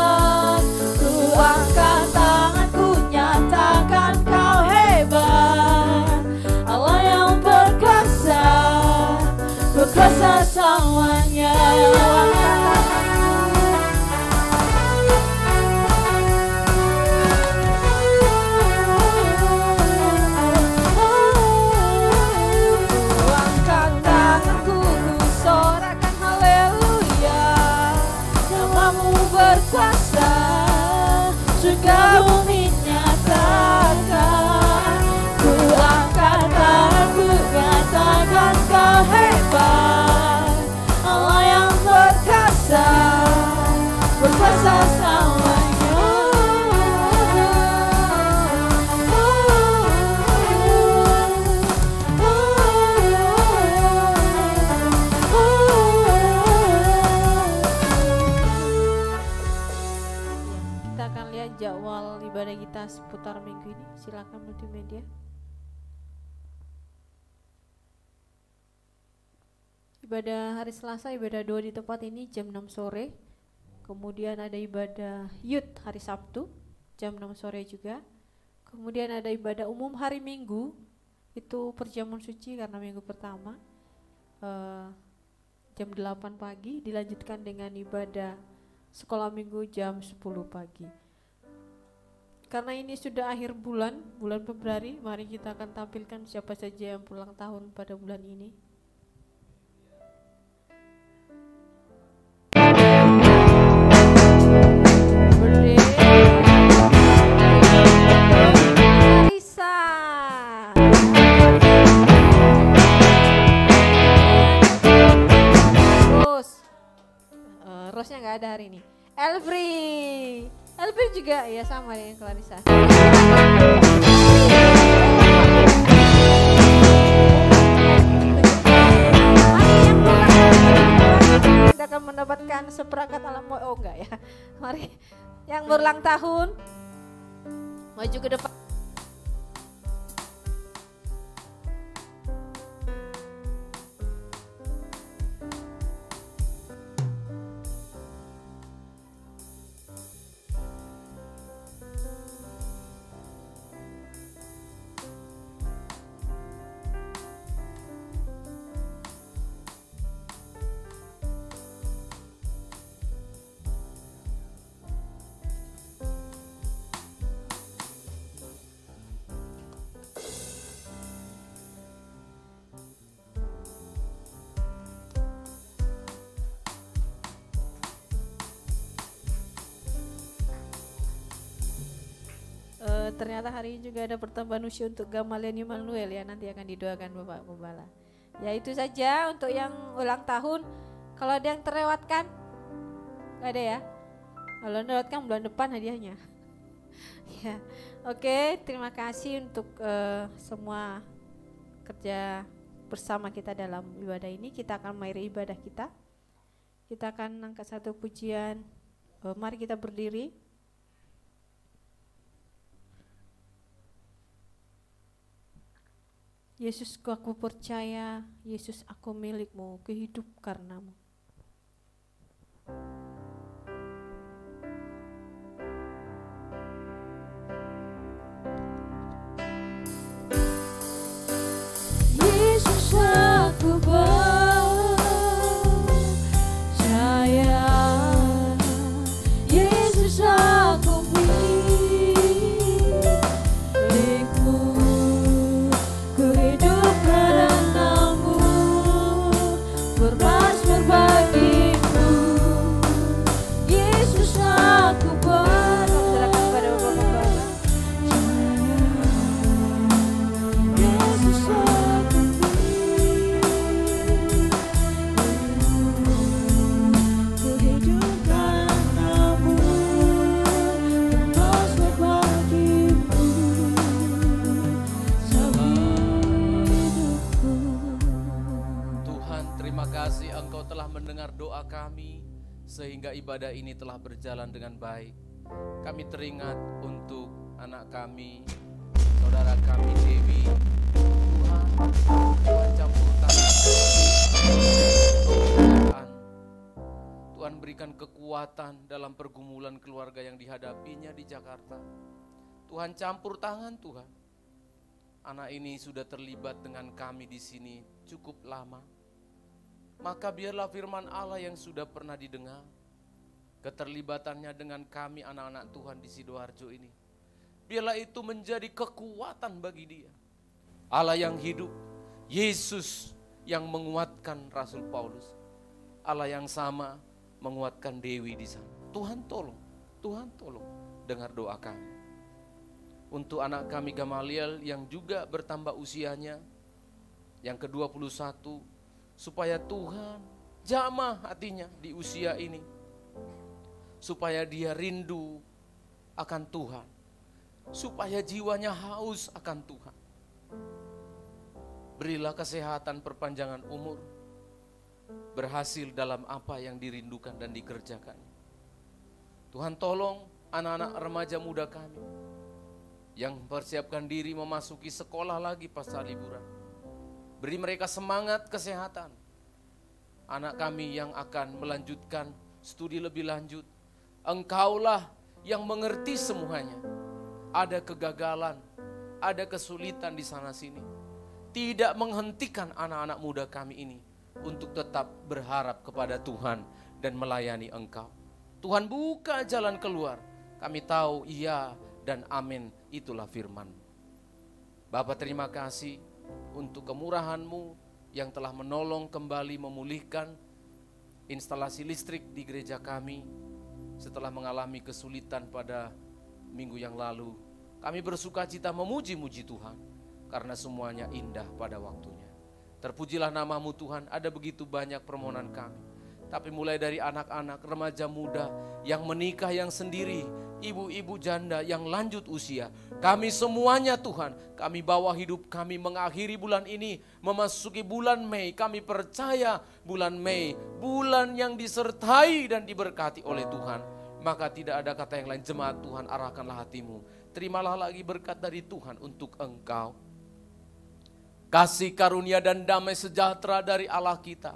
Ku angkat tanganku, nyatakan Kau hebat, Allah yang berkuasa, berkuasa semuanya. Ku angkat tanganku, ku sorakan haleluya. Namamu berkuasa, surga bumi nyatakan. Ku angkat tanganku, nyatakan Kau hebat, Allah yang berkuasa, berkuasa selamanya. Kita akan lihat jadwal ibadah kita seputar minggu ini. Silakan multimedia. Ibadah hari Selasa, ibadah doa di tempat ini jam 6 sore. Kemudian ada ibadah youth hari Sabtu jam 6 sore juga. Kemudian ada ibadah umum hari Minggu, itu perjamuan suci karena minggu pertama jam 8 pagi, dilanjutkan dengan ibadah sekolah minggu jam 10 pagi. Karena ini sudah akhir bulan Februari, mari kita akan tampilkan siapa saja yang ulang tahun pada bulan ini. Birthday Marisa. Rose-nya nggak ada hari ini. Elfri juga ya sama dengan Clarissa. Kita akan mendapatkan seperangkat alam. Oh enggak ya. Mari yang berulang tahun maju ke depan. ternyata hari ini juga ada pertambahan usia untuk Gamaliel Immanuel ya, nanti akan didoakan Bapak Pembala. Ya itu saja untuk yang ulang tahun. Kalau ada yang terlewatkan, gak ada ya? Kalau terlewatkan bulan depan hadiahnya. Ya, oke, terima kasih untuk semua kerja bersama kita dalam ibadah ini. Kita akan mengakhiri ibadah kita. Kita akan angkat satu pujian. Mari kita berdiri. Yesus, aku percaya, Yesus, aku milikmu, ku hidup karenamu. Yesus, aku percaya, Yesus, aku milikmu, ku hidup karenamu, bermasmur bagimu. Yesus, aku Serahkan kepada Bapak Pembala. Yesus, aku ku hidup karenamu, bermasmur bagimu, sama hidupku. Tuhan, terima kasih Engkau telah mendengar doa kami sehingga ibadah ini telah berjalan dengan baik. Kami teringat untuk anak kami, saudara kami Dewi. Tuhan campur tangan. Tuhan berikan kekuatan dalam pergumulan keluarga yang dihadapinya di Jakarta. Tuhan campur tangan Tuhan. Anak ini sudah terlibat dengan kami di sini cukup lama. Maka biarlah firman Allah yang sudah pernah didengar, keterlibatannya dengan kami anak-anak Tuhan di Sidoarjo ini, biarlah itu menjadi kekuatan bagi dia. Allah yang hidup, Yesus yang menguatkan Rasul Paulus, Allah yang sama menguatkan Dewi di sana. Tuhan tolong dengar doa kami. Untuk anak kami Gamaliel yang juga bertambah usianya, yang ke-21, supaya Tuhan jamah hatinya di usia ini, supaya dia rindu akan Tuhan, supaya jiwanya haus akan Tuhan. Berilah kesehatan, perpanjangan umur, berhasil dalam apa yang dirindukan dan dikerjakan. Tuhan tolong anak-anak remaja muda kami yang mempersiapkan diri memasuki sekolah lagi pasca liburan. Beri mereka semangat kesehatan. Anak kami yang akan melanjutkan studi lebih lanjut, Engkaulah yang mengerti semuanya. Ada kegagalan, ada kesulitan di sana sini. Tidak menghentikan anak-anak muda kami ini untuk tetap berharap kepada Tuhan dan melayani Engkau. Tuhan buka jalan keluar. Kami tahu iya dan amin, itulah firman. Bapa, terima kasih untuk kemurahan-Mu yang telah menolong kembali memulihkan instalasi listrik di gereja kami setelah mengalami kesulitan pada minggu yang lalu. Kami bersukacita memuji-muji Tuhan karena semuanya indah pada waktunya. Terpujilah nama-Mu Tuhan. Ada begitu banyak permohonan kami, tapi mulai dari anak-anak, remaja muda yang menikah yang sendiri, ibu-ibu janda yang lanjut usia, kami semuanya Tuhan, kami bawa hidup kami mengakhiri bulan ini, memasuki bulan Mei. Kami percaya bulan Mei, bulan yang disertai dan diberkati oleh Tuhan. Maka tidak ada kata yang lain, jemaat Tuhan, arahkanlah hatimu. Terimalah lagi berkat dari Tuhan untuk engkau. Kasih karunia dan damai sejahtera dari Allah kita,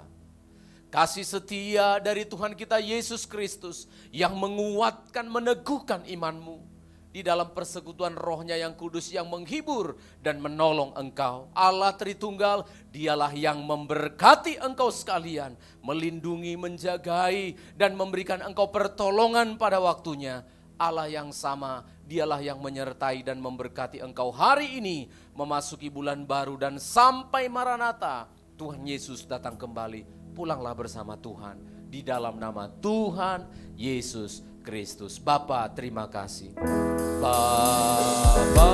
kasih setia dari Tuhan kita Yesus Kristus yang menguatkan, meneguhkan imanmu di dalam persekutuan Roh-Nya yang kudus yang menghibur dan menolong engkau. Allah Tritunggal, dialah yang memberkati engkau sekalian, melindungi, menjagai, dan memberikan engkau pertolongan pada waktunya. Allah yang sama, dialah yang menyertai dan memberkati engkau hari ini memasuki bulan baru dan sampai Maranatha, Tuhan Yesus datang kembali. Pulanglah bersama Tuhan di dalam nama Tuhan Yesus Kristus. Bapa, terima kasih. Bapa,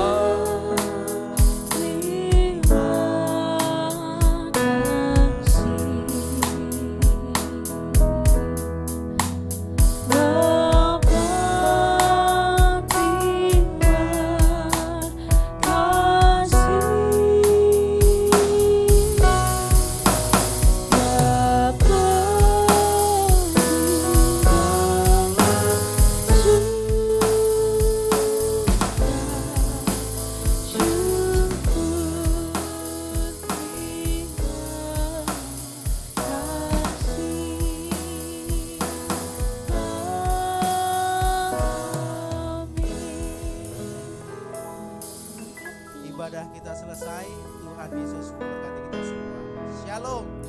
Ibadah kita selesai. Tuhan Yesus memberkati kita semua. Shalom.